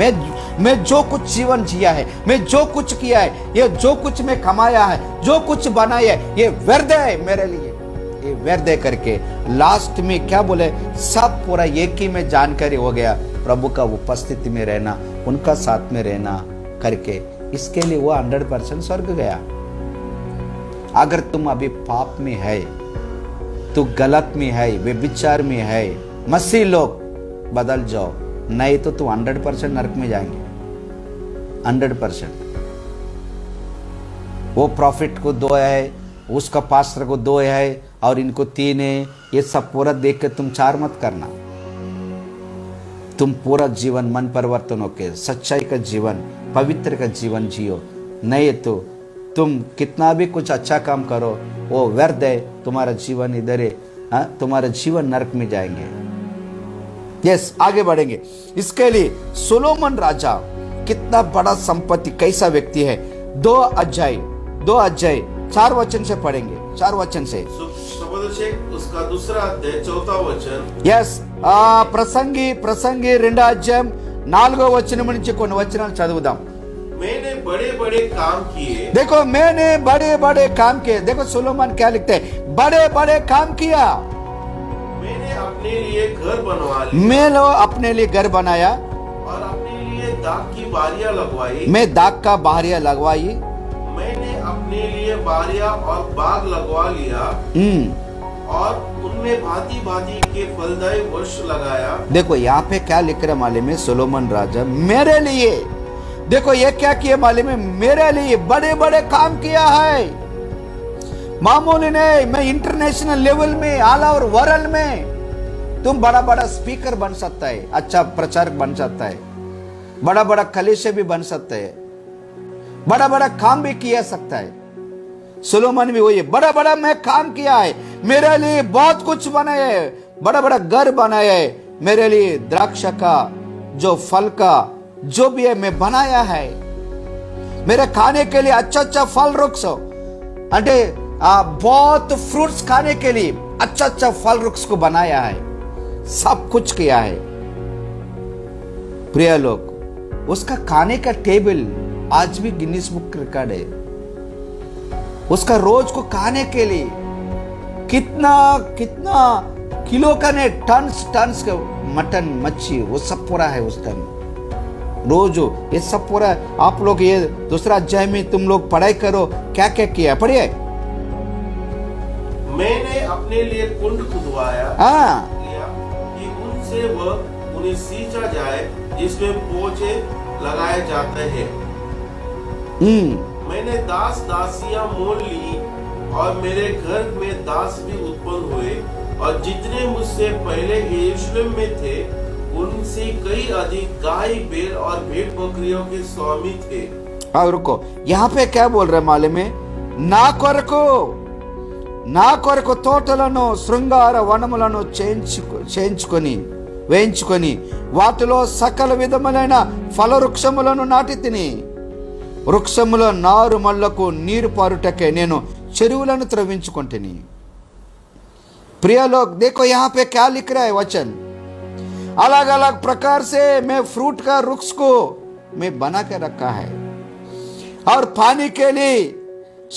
मैं जो कुछ जीवन जिया है, मैं जो कुछ किया है, ये जो कुछ मैं कमाया है, जो कुछ बनाया है, ये व्यर्थ है मेरे लिए, ये व्यर्थ है करके लास्ट में क्या बोले? सब पूरा एक ही में जानकारी हो गया, प्रभु का उपस्थिति में रहना, उनका साथ में रहना करके। इसके लिए वो 100% स्वर्ग गया। अगर तुम अभी पाप में है, तू गलत में है, व्यभिचार में है, मसीह लोग बदल जाओ, नहीं तो तू 100% नरक में जाएंगे। 100%। वो प्रॉफिट को 2 है, उसका पास्टर को 2 है और इनको 3 है, ये सब पूरा देख के तुम 4 मत करना। तुम पूरा जीवन मन परिवर्तन होके सच्चाई का जीवन, पवित्र का जीवन जियो, नहीं तो तुम कितना भी कुछ अच्छा काम करो वो व्यर्थ है। तुम्हारा जीवन इधर है, तुम्हारा जीवन नरक में जाएंगे। यस, आगे बढ़ेंगे। इसके लिए सोलोमन राजा कितना बड़ा संपत्ति, कैसा व्यक्ति है। 2 अध्याय 4 वचन से पढ़ेंगे, 4 वचन से। उसका दूसरा अध्याय 4వ वचन। यस, ప్రసంగి 2వ అధ్యాయం 4వ వచనం నుంచి కొన్ని వచనాలు చదువుదాం। मैंने बड़े बड़े काम किए। देखो, मैंने बड़े बड़े काम किए। देखो सुलेमान क्या लिखते हैं, बड़े बड़े काम किया। मैंने अपने लिए घर बनवा लिया। मैंने अपने लिए घर बनाया और अपने लिए दाख की बारियां लगवाई। मैं दाख का बारियां लगवाई। मैंने अपने लिए बारियां और बाग लगवा लिया और उनमें भांति भांति के फलदायी वृक्ष लगाया। देखो यहाँ पे क्या लिख रहा मालूम है, सोलोमन राजा मेरे लिए, देखो ये क्या किया मालूम है, मेरे लिए बड़े बड़े काम किया है। मामूली नहीं, मैं इंटरनेशनल लेवल में, ऑल ओवर वर्ल्ड में तुम बड़ा बड़ा स्पीकर बन सकता है, अच्छा प्रचारक बन सकता है, बड़ा बड़ा कलीसिया भी बन सकता है, बड़ा बड़ा काम भी किया सकता है। सोलोमन भी वही, बड़ा बड़ा मैं काम किया है, मेरे लिए बहुत कुछ बनाया है, बड़ा बड़ा घर बनाया है, मेरे लिए द्राक्ष का जो फल का जो भी है मैं बनाया है। मेरे खाने के लिए अच्छा अच्छा फल वृक्ष, अंटे बहुत फ्रूट्स खाने के लिए अच्छा अच्छा फल वृक्ष को बनाया है, सब कुछ किया है। प्रिय लोग, उसका खाने का टेबल आज भी गिनीज बुक रिकॉर्ड है। उसका रोज को खाने के लिए कितना कितना किलो का नहीं, टन्स का मटन मच्छी वो सब पूरा है उस टाइम रोज। ये सब पूरा आप लोग ये दूसरा अध्याय में तुम लोग पढ़ाई करो, क्या क्या किया पढ़िए। मैंने अपने लिए कुंड खुदवाया लिया कि उनसे वह उन्हें सींचा जाए जिसमें पोछे लगाए जाते हैं। मैंने दास दासियां मोल ली और मेरे घर में दास भी उत्पन्न हुए और जितने मुझसे पहले यरूशलेम में थे उनसे कई अधिक गाय बैल और भेड़ बकरियों के स्वामी थे। और रुको, यहाँ पे क्या बोल रहे मालूम है, నా కొరకు తోటలను శృంగార వనములను వేయించుకొని వాటిలో సకల విధములైన ఫల వృక్షములను నాటి తిని, వృక్షముల నారు మల్లకు నీరు పారుటకే నేను చెరువులను త్రవ్వించుకొంటిని। प्रिय लोग देखो यहाँ पे क्या लिख रहा है वचन, अलग अलग प्रकार से मैं फ्रूट का वृक्ष को मैं बना के रखा है और पानी के लिए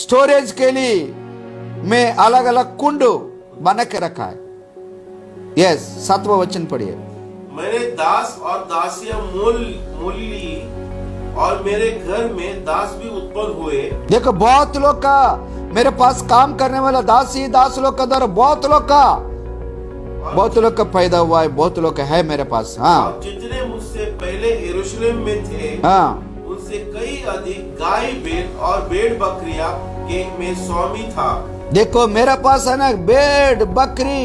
स्टोरेज के लिए मैं अलग अलग कुंड बना के रखा है। यस, 7वां वचन पढ़िए। मैंने दास और दासियां मोल ली और मेरे घर में दास भी उत्पन्न हुए। देखो बहुत लोग का मेरे पास काम करने वाला दास लोग का दर बहुत लोग का पैदा हुआ है, बहुत लोग का है मेरे पास। हाँ, जितने मुझसे पहले यरूशलेम में थे हाँ, उनसे कई अधिक गाय बैल और भेड़ बकरियां के मैं स्वामी था। देखो मेरे पास है ना भेड़ बकरी,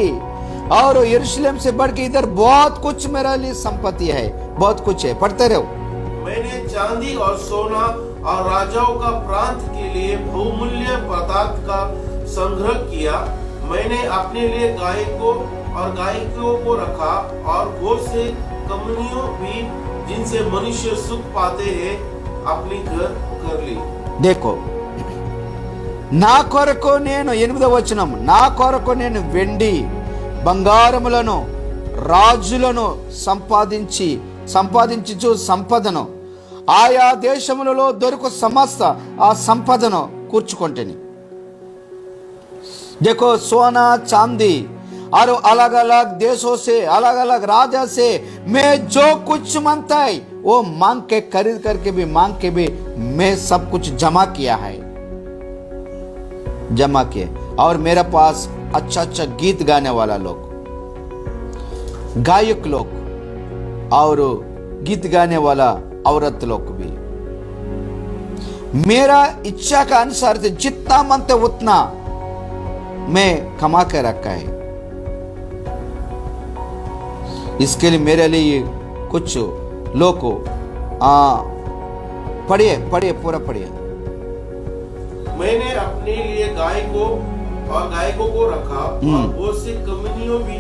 और यरूशलेम से बढ़ के इधर बहुत कुछ मेरे लिए संपत्ति है, बहुत कुछ है। पढ़ते रहो। मैंने चांदी और सोना और राजाओं का प्रांत के लिए बहुमूल्य पदार्थ का संग्रह किया। मैंने अपने लिए गायकों और गायिकों को रखा और बहुत से कमनियों भी जिनसे मनुष्य सुख पाते हैं अपनी घर कर ली। देखो, నా కొరకు నేను 8వ వచనం, నా కొరకు నేను వెండి బంగారములను రాజులను సంపాదించు సంపదను ఆయా దేశములలో దొరుకు సమస్త ఆ సంపదను కూర్చుకొంటిని। देखो, सोना चांदी और अलग अलग देशों से, अलग अलग राजा से मैं जो कुछ मांगता है वो मांग के, खरीद करके भी, मांग के भी मैं सब कुछ जमा किया है, जमा किए। और मेरे पास अच्छा अच्छा गीत गाने वाला लोग, गायक लोग और गीत गाने वाला औरत लोग भी मेरा इच्छा का अनुसार से जितना मांगते उतना मैं कमा के रखा है। इसके लिए मेरे लिए कुछ लोग को पढ़िए पूरा पढ़िए। मैंने अपने लिए गायकों को रखा और बहुत से कमनियों भी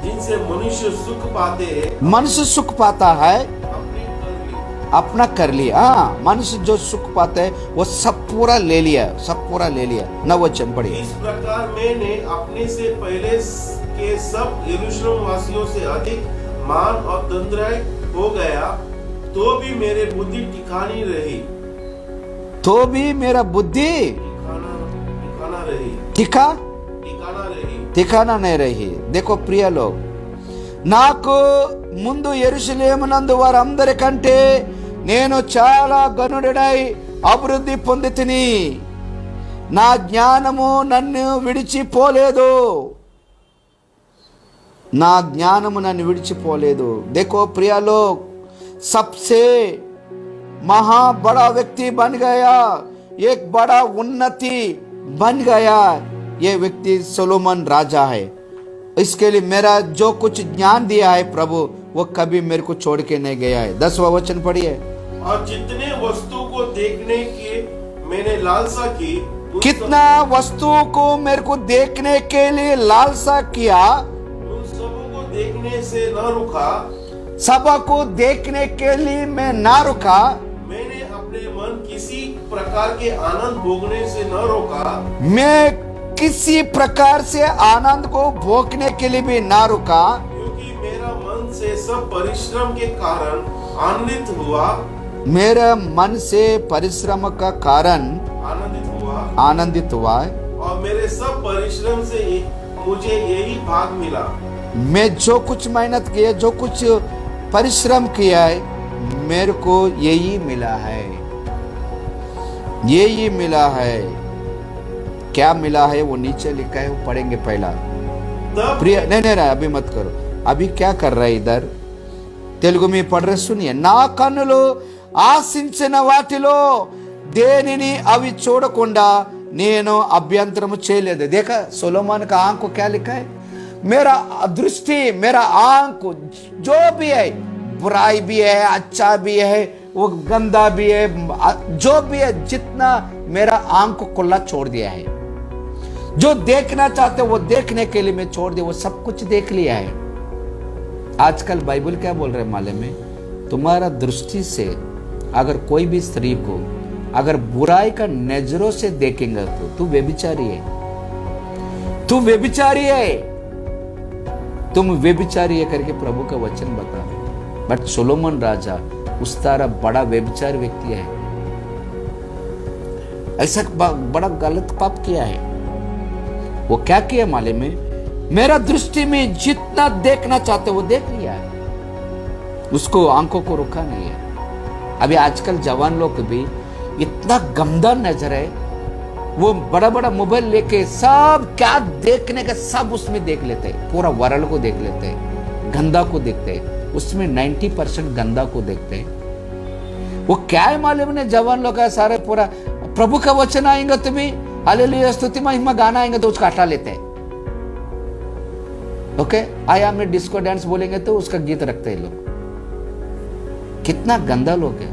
जिनसे मनुष्य सुख पाते हैं, मनुष्य सुख पाता है अपनी कर ली। अपना कर लिया। हाँ, मनुष्य जो सुख पाता है वो सब पूरा ले लिया, सब पूरा ले लिया। 9 वचन पढ़िए। इस प्रकार मैंने अपने से पहले के सब यरूशलेम वासियों से अधिक मान और दंद्राय हो गया, तो भी मेरे बुद्धि ठिकानी रही, तो भी मेरा बुद्धि ठिकाना रही, ठिकाना रही, ठिकाना नहीं रही। देखो प्रिय लोग, నాకు ముందు యెరూషలేమునందు వారందరికంటే నేను చాలా గనుడై అభివృద్ధి పొందితిని, నా జ్ఞానము నన్ను విడిచిపోలేదు, నా జ్ఞానము నన్ను విడిచిపోలేదు। देखो प्रिय लोग, सबसे महा बड़ा व्यक्ति बन गया, एक बड़ा उन्नति बन गया, ये व्यक्ति सोलोमन राजा है। इसके लिए मेरा जो कुछ ज्ञान दिया है प्रभु, वो कभी मेरे को छोड़ के नहीं गया है। 10वां वचन पढ़िए। और जितने वस्तु को देखने की मैंने लालसा की, कितना वस्तु को मेरे को देखने के लिए लालसा किया, उन सबों को देखने से न रुका, सब को देखने के लिए मैं ना रुका। मैंने अपने मन किसी प्रकार के आनंद भोगने से न रोका, मैं किसी प्रकार से आनंद को भोगने के लिए भी ना रुका, क्योंकि मेरा मन से सब परिश्रम के कारण आनंदित हुआ, मेरे मन से परिश्रम का कारण आनंदित हुआ, और मेरे सब परिश्रम से मुझे यही भाग मिला। मैं जो कुछ मेहनत किया, जो कुछ परिश्रम किया है, मेरे को यही मिला है, यही मिला है। क्या मिला है वो नीचे लिखा है, वो पढ़ेंगे पहला। प्रिय नहीं, अभी मत करो। अभी क्या कर रहा है इधर, तेलुगु में पढ़ रहे, सुनिए। నా కన్నులు ఆశించిన వాటిలో దేనిని అవి చూడకుండా నేను అభ్యంతరము చేయలేదు। देखा सोलोमन का आंख को क्या लिखा है, मेरा दृष्टि, मेरा आंख जो भी है, बुराई भी है, अच्छा भी है, वो गंदा भी है, जो भी है, जितना मेरा आंख को खुला छोड़ दिया है। जो देखना चाहते वो देखने के लिए मैं छोड़ दिया, वो सब कुछ देख लिया है। आजकल बाइबल क्या बोल रहे मालूम में, तुम्हारा दृष्टि से अगर कोई भी स्त्री को अगर बुराई का नजरों से देखेंगे तो तू व्यभिचारी है, तू व्यभिचारी है, तुम व्यभिचारी है करके प्रभु का वचन बता। बट सोलोमन राजा उस तरह बड़ा व्यभिचारी व्यक्ति है, ऐसा बड़ा गलत पाप किया है। वो क्या किया मालूम में, मेरा दृष्टि में जितना देखना चाहते वो देख लिया है, उसको आंखों को रुका नहीं है। अभी आजकल जवान लोग भी इतना गंदा नजर है, वो बड़ा बड़ा मोबाइल लेके सब क्या देखने का सब उसमें देख लेते हैं, पूरा वर्ल्ड को देख लेते हैं, गंदा को देखते हैं, उसमें 90% गंदा को देखते हैं। वो क्या है मालूम ने, जवान लोग का सारे पूरा प्रभु का वचन आएंगे, तुम्हें हालेलुया स्तुति महिमा गाना आएंगे तो उसका हटा लेते हैं। ओके, आया हमने डिस्को डांस बोलेंगे तो उसका गीत रखते हैं लोग। कितना गंदा लोग है।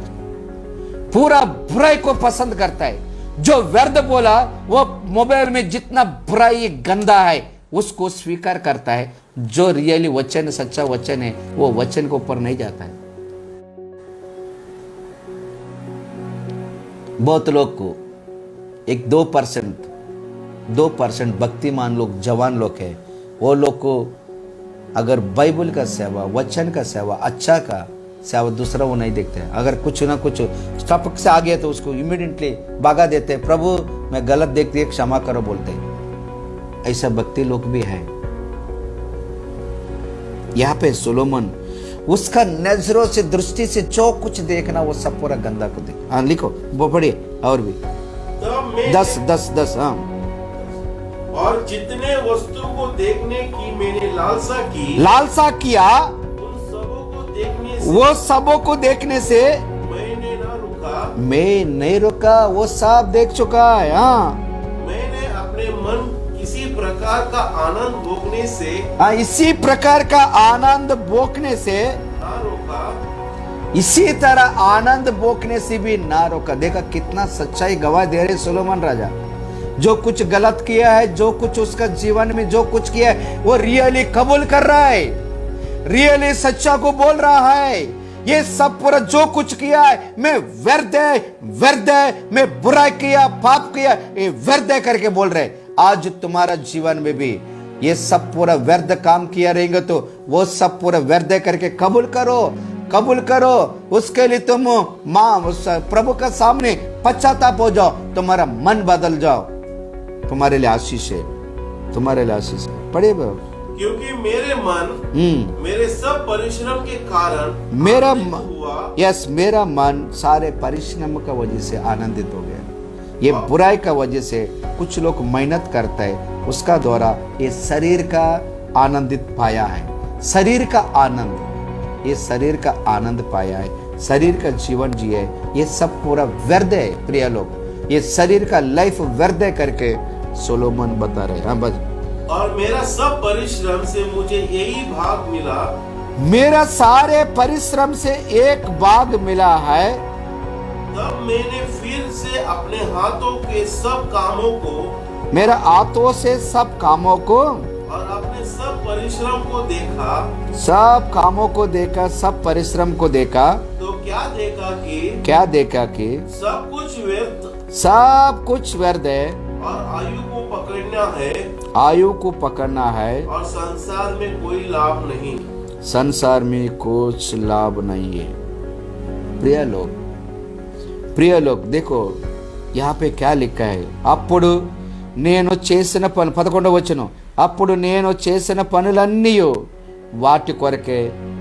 पूरा बुराई को पसंद करता है। जो व्यर्थ बोला वो मोबाइल में जितना बुराई गंदा है उसको स्वीकार करता है। जो रियली वचन सच्चा वचन है वो वचन के ऊपर नहीं जाता है। बहुत लोग को एक 2% भक्तिमान लोग, जवान लोग है, वो लोग को अगर बाइबल का सेवा, वचन का सेवा, अच्छा का सेवा दूसरा वो नहीं देखते हैं। अगर कुछ ना कुछ टपक से आ गया तो उसको इमीडिएटली भागा देते हैं। प्रभु मैं गलत देख दिए, क्षमा करो बोलते हैं। ऐसा भक्ति लोग भी है। यहाँ पे सोलोमन उसका नजरों से, दृष्टि से जो कुछ देखना वो सब पूरा गंदा को देख। हाँ लिखो, वो पढ़िए और भी 10। हाँ, और जितने वस्तु को देखने की मैंने लालसा किया उन सबों को देखने से, वो सबों को देखने से मैं नहीं रुका। वो सब देख चुका है। हाँ, मैंने अपने मन किसी प्रकार का आनंद भोगने से, हाँ, इसी प्रकार का आनंद भोगने से ना रोका, इसी तरह आनंद भोगने से भी ना रोका। देखा कितना सच्चाई गवाह दे रहे सोलोमन राजा। जो कुछ गलत किया है, जो कुछ उसका जीवन में जो कुछ किया है वो रियली कबूल कर रहा है, रियली सच्चा को बोल रहा है। ये सब पूरा जो कुछ किया है मैं व्यर्थ है, मैं बुरा किया, पाप किया, ये व्यर्थ है करके बोल रहे। आज तुम्हारा जीवन में भी ये सब पूरा व्यर्थ काम किया रहेंगे तो वो सब पूरा व्यर्थ करके कबूल करो। उसके लिए तुम प्रभु का सामने पश्चाताप हो जाओ, तुम्हारा मन बदल जाओ। तुम्हारे लिए आशीष है, पढ़िए क्योंकि मेरे मन मेरे सब परिश्रम के कारण मेरा मन सारे परिश्रम का वजह से आनंदित हो गया। ये बाई का वजह से कुछ लोग मेहनत करता है, उसका द्वारा ये शरीर का आनंदित पाया है। शरीर का आनंद पाया है, शरीर का जीवन जिए, ये सब पूरा व्यर्थ है। प्रिय लोग, ये शरीर का लाइफ व्यर्थ करके सोलोमन बता रहे। हाँ बस, और मेरा सब परिश्रम से मुझे यही भाग मिला, मेरा सारे परिश्रम से एक भाग मिला है। तब मैंने फिर से अपने हाथों के सब कामों को, मेरा हाथों से सब कामों को और अपने सब परिश्रम को देखा, सब कामों को देखा, सब परिश्रम को देखा, तो क्या देखा कि सब कुछ व्यर्थ है, और आयु को पकड़ना है, और संसार में कोई लाभ नहीं। संसार में कुछ लाभ नहीं है। प्रिय लोग देखो यहाँ पे क्या लिखा है। అప్పుడు నేను చేసిన పని 11వ వచనం, అప్పుడు నేను చేసిన పనులన్నీ వాటి కొరకే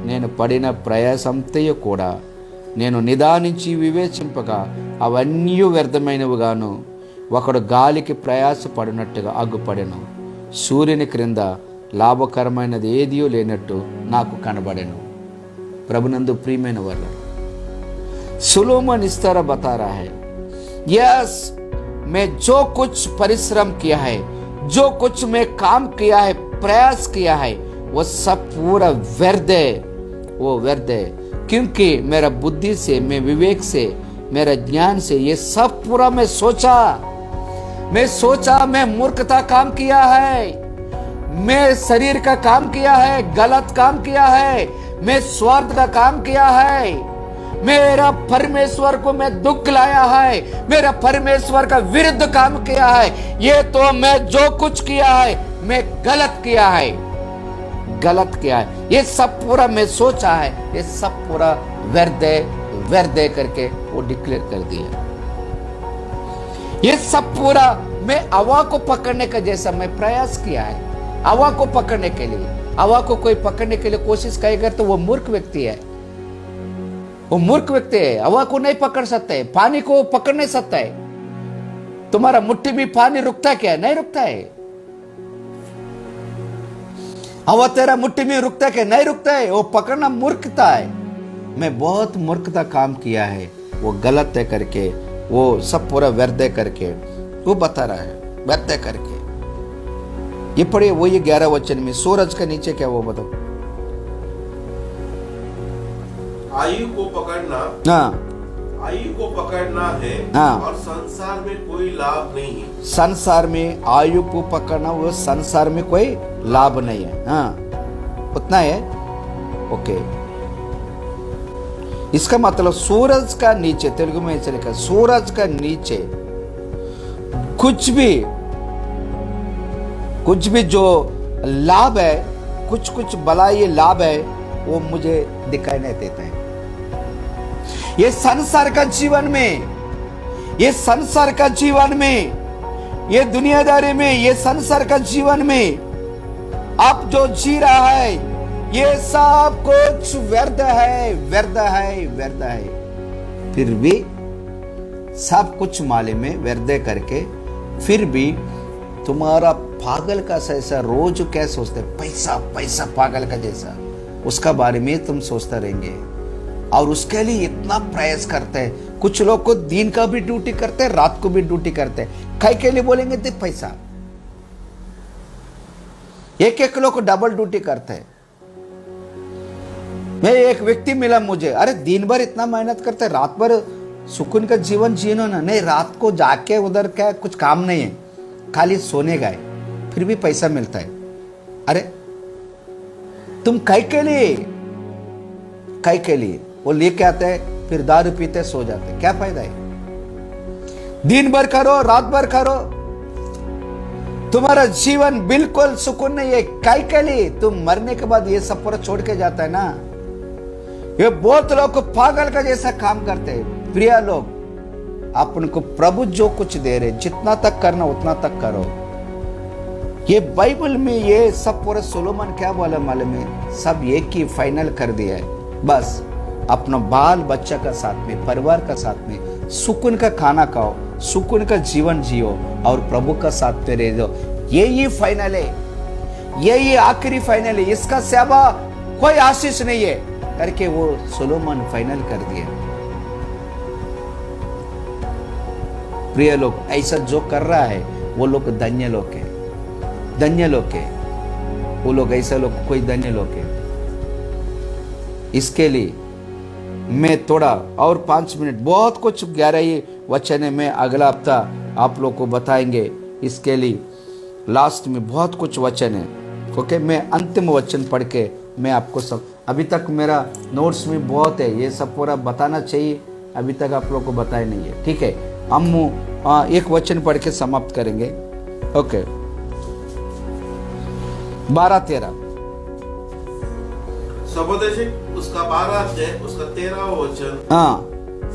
నేను పడిన ప్రయాసంతయు కూడా నేను నిదానించి వివేచింపగా అవన్నీ వ్యర్థమైనవిగాను ఒకడు గాలికి ప్రయాసపడినట్టుగా అగ్గుపడెను, సూర్యుని క్రింద లాభకరమైనది ఏదియూ లేనట్టు నాకు కనబడెను। ప్రభునందు ప్రియమైన వారు, सोलोमन इस तरह बता रहा है, यस मैं जो कुछ परिश्रम किया है, जो कुछ मैं काम किया है, प्रयास किया है, वो सब पूरा व्यर्थ है, वो व्यर्थ है। क्योंकि मेरा बुद्धि से, मैं विवेक से, मेरा ज्ञान से ये सब पूरा मैं सोचा, मैं मूर्खता काम किया है, मैं शरीर का काम किया है, गलत काम किया है, मैं स्वार्थ का काम किया है, मेरा परमेश्वर को मैं दुख लाया है, मेरा परमेश्वर का विरुद्ध काम किया है। ये तो मैं जो कुछ किया है मैं गलत किया है। ये सब पूरा मैं सोचा है, ये सब पूरा व्यर्थ है करके वो डिक्लेयर कर दिया। ये सब पूरा मैं हवा को पकड़ने का जैसा मैं प्रयास किया है। हवा को पकड़ने के लिए, हवा को कोई पकड़ने के लिए कोशिश करेगा तो वो मूर्ख व्यक्ति है, हवा को नहीं पकड़ सकता है, पानी को पकड़ नहीं सकता है। तुम्हारा मुट्ठी में पानी रुकता है क्या? नहीं रुकता है। हवा तेरा मुट्ठी में रुकता है क्या? नहीं रुकता है। वो पकड़ना मूर्खता है। मैं बहुत मूर्खता काम किया है, वो गलत है करके, वो सब पूरा व्यर्थ है करके वो बता रहा है, व्यर्थ है करके। ये पढ़िए, वो ये 11 वचन में सूरज के नीचे क्या वो बताओ। आयु को पकड़ना, हाँ, आयु को पकड़ना है हाँ। और संसार में कोई लाभ नहीं है। संसार में आयु को पकड़ना, वो संसार में कोई लाभ नहीं है। हाँ, उतना है। ओके, इसका मतलब सूरज का नीचे, तेलुगु में ऐसे लिखा, सूरज का नीचे कुछ भी जो लाभ है, कुछ भलाई लाभ है, वो मुझे दिखाई नहीं देता है। ये संसार का जीवन में, ये संसार का जीवन में, ये दुनियादारी में, ये संसार का जीवन में आप जो जी रहा है, ये सब कुछ व्यर्थ है, व्यर्थ है, व्यर्थ है। फिर भी सब कुछ माले में व्यर्थ करके, फिर भी तुम्हारा पागल का जैसा रोज क्या सोचते, पैसा पैसा, पागल का जैसा उसका बारे में तुम सोचते रहेंगे और उसके लिए इतना प्रयास करते हैं। कुछ लोग को दिन का भी ड्यूटी करते हैं, रात को भी ड्यूटी करते हैं, कई के लिए बोलेंगे दे पैसा। एक लोग को डबल ड्यूटी करते हैं। मैं एक व्यक्ति मिला मुझे, अरे दिन भर इतना मेहनत करते, रात भर सुकून का जीवन जीनो ना। नहीं, रात को जाके उधर क्या कुछ काम नहीं है, खाली सोने गए, फिर भी पैसा मिलता है। अरे तुम कई के लिए वो लेके आते हैं, फिर दारू पीते सो जाते, क्या फायदा है? दिन भर करो, रात भर करो, तुम्हारा जीवन बिल्कुल सुकून नहीं है। कई के लिए तुम मरने के बाद ये सब पूरा छोड़ के जाता है ना। ये बहुत लोग को पागल का जैसा काम करते हैं। प्रिय लोग, अपन को प्रभु जो कुछ दे रहे, जितना तक करना उतना तक करो। ये बाइबल में ये सब पूरा सोलोमन क्या बोला मालूम है? सब एक ही फाइनल कर दिया है, बस अपना बाल बच्चा का साथ में, परिवार का साथ में सुकून का खाना खाओ, सुकून का जीवन जियो और प्रभु का साथ में रह दो। यही फाइनल है, यही आखिरी फाइनल है, इसका सेवा कोई आशीष नहीं है करके वो सोलोमन फाइनल कर दिया। प्रिय लोग, ऐसा जो कर रहा है वो लोग धन्य लोग है, धन्य लोग है वो लोग, ऐसा लोग कोई धन्य लोग है। इसके लिए मैं थोड़ा और 5 मिनट, बहुत कुछ 11 वचन है, मैं अगला हफ्ता आप लोग को बताएंगे। इसके लिए लास्ट में बहुत कुछ वचन है। ओके, मैं अंतिम वचन पढ़ के मैं आपको सब, अभी तक मेरा नोट्स में बहुत है, ये सब पूरा बताना चाहिए, अभी तक आप लोग को बताया नहीं है। ठीक है, हम एक वचन पढ़ के समाप्त करेंगे। ओके, 12-13 सबोदेशिक उसका 12 अध्याय उसका 13 वचन। हाँ,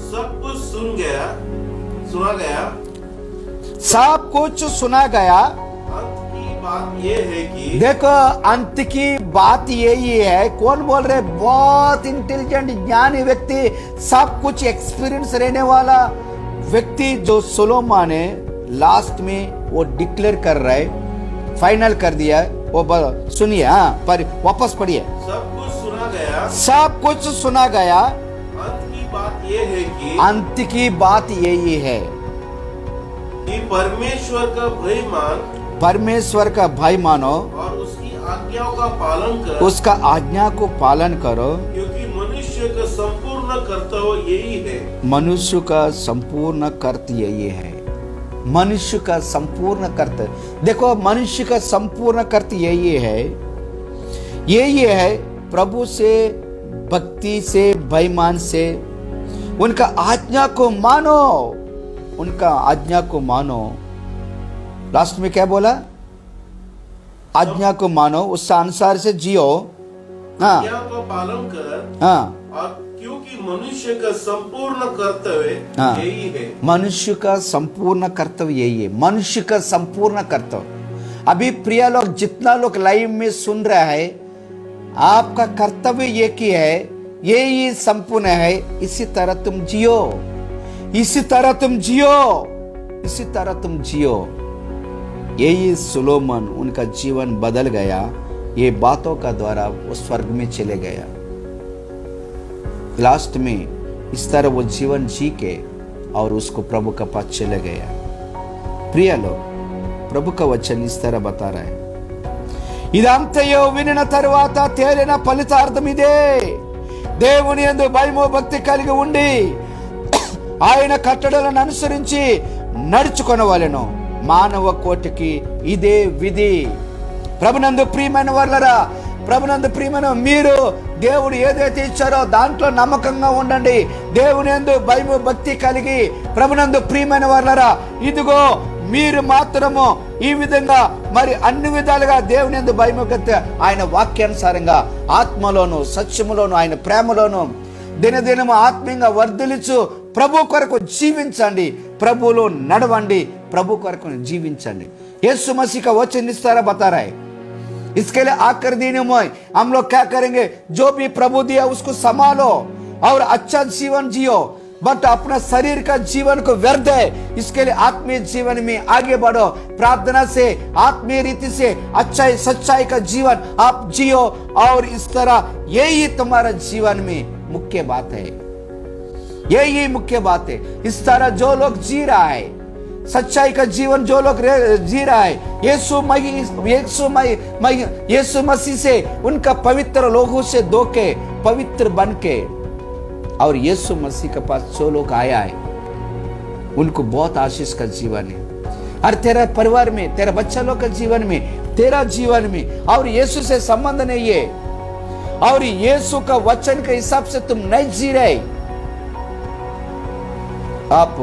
सब कुछ सुना गया, सब कुछ सुना गया। अंत की बात ये है कि, देखो अंत की बात यही है। कौन बोल रहे? बहुत इंटेलिजेंट ज्ञानी व्यक्ति, सब कुछ एक्सपीरियंस रहने वाला व्यक्ति जो सोलोमन है, लास्ट में वो डिक्लेयर कर रहा है, फाइनल कर दिया है। वो सुनिए, हाँ, पर वापस पढ़िए। सब कुछ सुना गया, सब कुछ सुना गया। अंत की बात ये है कि, अंत की बात यही है कि परमेश्वर का भय मान, परमेश्वर का भय मानो और उसकी आज्ञाओं का पालन करो, उसका आज्ञा को पालन करो, क्योंकि मनुष्य का संपूर्ण कर्तव्य यही है। मनुष्य का संपूर्ण कर्तव्य यही है। मनुष्य का संपूर्ण कर्तव्य, देखो मनुष्य का संपूर्ण कर्तव्य यही है प्रभु से, भक्ति से, भयमान से, उनका आज्ञा को मानो, उनका आज्ञा को मानो। लास्ट में क्या बोला? आज्ञा को मानो, उस अनुसार से जियो। हाँ, आज्ञा को पालन कर, हाँ, और क्योंकि मनुष्य का संपूर्ण कर्तव्य हाँ, यही है। मनुष्य का संपूर्ण कर्तव्य यही है, मनुष्य का संपूर्ण कर्तव्य। अभी प्रिय लोग, जितना लोग लाइव में सुन रहा है, आपका कर्तव्य एक ही है, यही संपूर्ण है। इसी तरह तुम जियो, इसी तरह तुम जियो, इसी तरह तुम जियो। यही सोलोमन, उनका जीवन बदल गया ये बातों का द्वारा। वो स्वर्ग में चले गया। लास्ट में इस तरह वो जीवन जी के और उसको प्रभु का पास चले गया। प्रिय लोग, प्रभु का वचन इस तरह बता रहा है, ఇదంతయో వినిన తరువాత తేలిన ఫలితార్థం ఇదే, దేవుని యందు భయము భక్తి కలిగి ఉండి ఆయన కట్టడలను అనుసరించి నడుచుకొనవలెను. మానవ కోటికి ఇదే విధి. ప్రభునందు ప్రియమైన వాళ్ళరా, ప్రభునందు ప్రియమైన మీరు దేవుడు ఏదైతే ఇచ్చారో దాంట్లో నమ్మకంగా ఉండండి. దేవుని యందు భయము భక్తి కలిగి ప్రభునందు ప్రియమైన వాళ్ళరా, ఇదిగో మీరు మాత్రము ఈ విధంగా మరి అన్ని విధాలుగా దేవుని యందు భయభక్తి ఆయన వాక్యానుసారంగా ఆత్మలోను సత్యములోను ఆయన ప్రేమలోను దినదినము ఆత్మీయంగా వర్ధిల్లుచు ప్రభు కొరకు జీవించండి, ప్రభువులో నడవండి, ప్రభు కొరకు జీవించండి. यीशु मसीह का वचन इस तरह बता रहा है. इसके लिए आकर दिन में हम लोग क्या करेंगे? जो भी प्रभु दिया उसको संभालो और अच्छा जीवन जियो. बट अपना शरीर का जीवन को व्यर्थ है, इसके लिए आत्मीय जीवन में आगे बढ़ो. प्रार्थना से आत्मीय रीति से अच्छाई सच्चाई का जीवन आप जियो और इस तरह यही तुम्हारा जीवन में मुख्य बात है. यही मुख्य बात है. इस तरह जो लोग जी रहा है सच्चाई का जीवन, जो लोग जी रहा है यीशु मसीह से उनका पवित्र लोगों से धोके पवित्र बन के और यीशु मसीह के पास जो लोग आया है उनको बहुत आशीष का जीवन है. और तेरा परिवार में, तेरा बच्चा लोग का जीवन में, तेरा जीवन में और यीशु से संबंध नहीं है और यीशु का वचन के हिसाब से तुम नहीं जी रहे, आप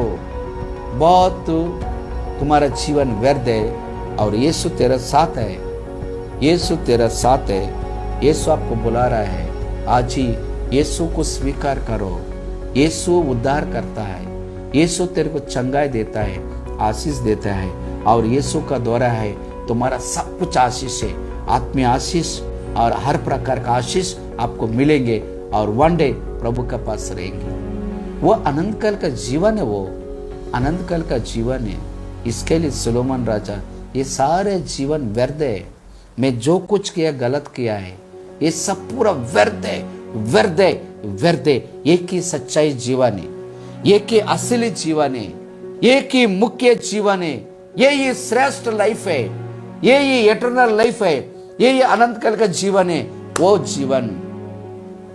बहुत तुम्हारा जीवन व्यर्थ है. और यीशु तेरा साथ है, यीशु तेरा साथ है. यीशु आपको बुला रहा है. आज ही यीशु को स्वीकार करो. यीशु उद्धार करता है. यीशु तेरे को चंगाई देता है, आशीष देता है. और यीशु का द्वारा है तुम्हारा सब कुछ आशीष है. आत्मीय आशीष और हर प्रकार का आशीष आपको मिलेंगे और वन डे प्रभु के पास रहेंगे. वो अनंत काल का जीवन है, वो अनंत काल का जीवन है. इसके लिए सुलोमन राजा ये सारे जीवन व्यर्थ है, मैं जो कुछ किया गलत किया है ये सब पूरा व्यर्थ है, व्यर्थ है, व्यर्थ है. एक ही सच्चाई जीवन है, एक ही असली जीवन है, एक ही मुख्य जीवन है. यही श्रेष्ठ लाइफ है, यही एटर्नल लाइफ है, यही अनंत काल का जीवन है. वो जीवन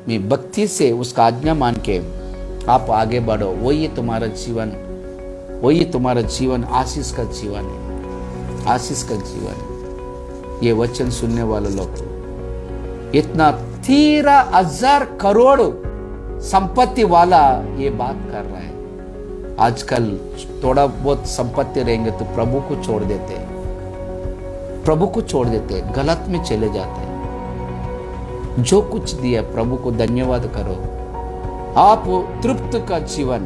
में भक्ति से उसका आज्ञा मान के आप आगे बढ़ो. वही तुम्हारा जीवन, वही तुम्हारा जीवन आशीष का जीवन है, आशीष का जीवन है. ये वचन सुनने वाले लोग इतना 13,000 करोड़ संपत्ति वाला ये बात कर रहा है. आजकल थोड़ा बहुत संपत्ति रहेंगे तो प्रभु को छोड़ देते हैं, प्रभु को छोड़ देते हैं, गलत में चले जाते हैं. जो कुछ दिया प्रभु को धन्यवाद करो. आप तृप्त का जीवन,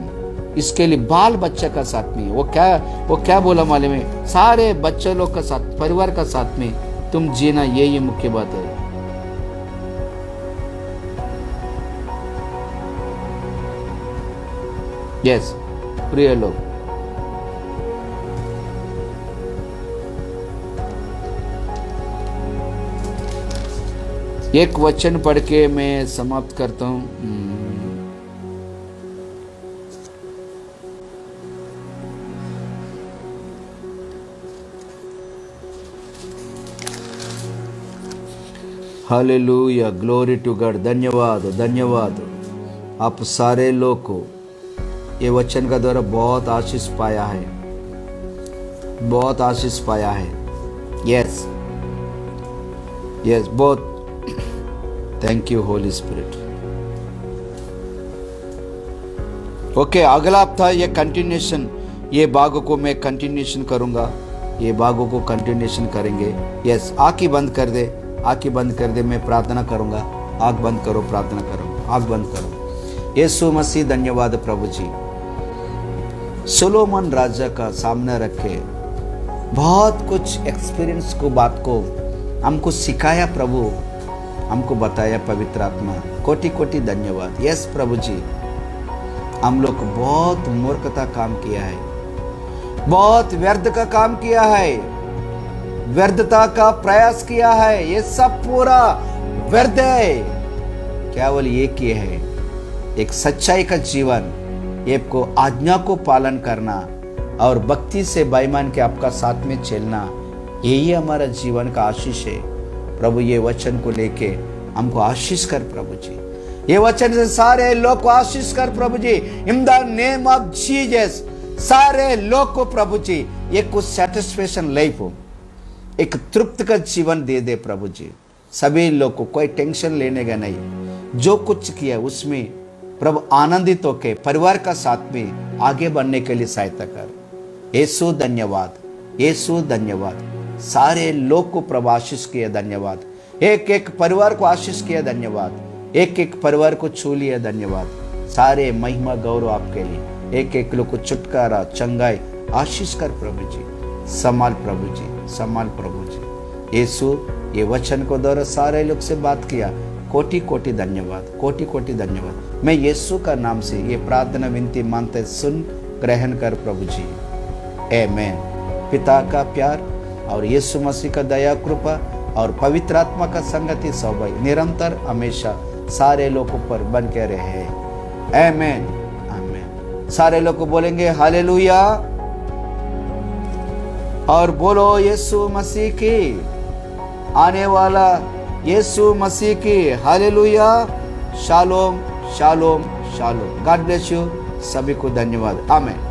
इसके लिए बाल बच्चे का साथ में वो क्या बोला मालूम है? सारे बच्चे लोग का साथ, परिवार का साथ में तुम जीना, यही मुख्य बात है. यस प्रिय लोग, एक वचन पढ़ के मैं समाप्त करता हूं. Hallelujah, glory to God. धन्यवाद, धन्यवाद. आप सारे लोग को ये वचन का द्वारा बहुत आशीष पाया है, बहुत आशीष पाया है. यस यस, बहुत. Thank you Holi spirit. Okay, अगला हफ्ता ये कंटिन्यूशन, ये भागों को मैं कंटिन्यूशन करूंगा, ये भागों को कंटिन्यूशन करेंगे. यस, आँख ही बंद कर दे, आँखें बंद कर दे, मैं प्रार्थना करूंगा. आँख बंद करो, प्रार्थना करो, आँख बंद करो. यीशु मसीह धन्यवाद प्रभु जी. सोलोमन राजा का सामने रखे बहुत कुछ एक्सपीरियंस को, बात को हमको सिखाया प्रभु, हमको बताया पवित्र आत्मा. कोटि कोटि धन्यवाद. यस प्रभु जी, हम लोग बहुत मूर्खता काम किया है, बहुत व्यर्थ का काम किया है, व्यर्थता का प्रयास किया है. ये सब पूरा व्यर्थ है. केवल एक ही है, एक सच्चाई का जीवन, आपको आज्ञा को पालन करना और भक्ति से बेईमान के आपका साथ में चलना, यही हमारा जीवन का आशीष है. प्रभु ये वचन को लेके हमको आशीष कर प्रभु जी. ये वचन से सारे लोग को आशीष कर प्रभु जी, in the name of Jesus. सारे लोग को प्रभु जी एक कुछ सेटिस्फेक्शन लाइफ हो, एक तृप्त का जीवन दे दे प्रभु जी। सभी लोग को कोई टेंशन लेने का नहीं, जो कुछ किया उसमें प्रभु आनंदित होके परिवार का साथ में आगे बढ़ने के लिए सहायता कर। यीशु धन्यवाद, यीशु धन्यवाद। सारे लोग को प्रभु आशीष किया, धन्यवाद। एक एक परिवार को आशीष किया, धन्यवाद। एक एक परिवार को छू लिया, धन्यवाद। सारे महिमा गौरव आपके लिए। एक एक लोग को छुटकारा, चंगाई, आशीष कर प्रभु जी। संभाल प्रभु जी, संभाल प्रभु जी। यीशु ये वचन को द्वारा सारे लोग से बात किया, कोटि कोटि धन्यवाद, कोटि कोटि धन्यवाद। मैं यीशु का नाम से ये प्रार्थना विनती मानते सुन ग्रहण कर प्रभु जी, आमीन। पिता का प्यार और यीशु मसीह का दया कृपा और पवित्र आत्मा का संगति सौभाग्य निरंतर हमेशा सारे लोगों पर बन के रहे, आमीन, आमीन। सारे लोग बोलेंगे हालेलुया और बोलो यीशु मसीह की, आने वाला यीशु मसीह की, hallelujah. Shalom shalom shalom. God bless you. सभी को धन्यवाद, आमीन।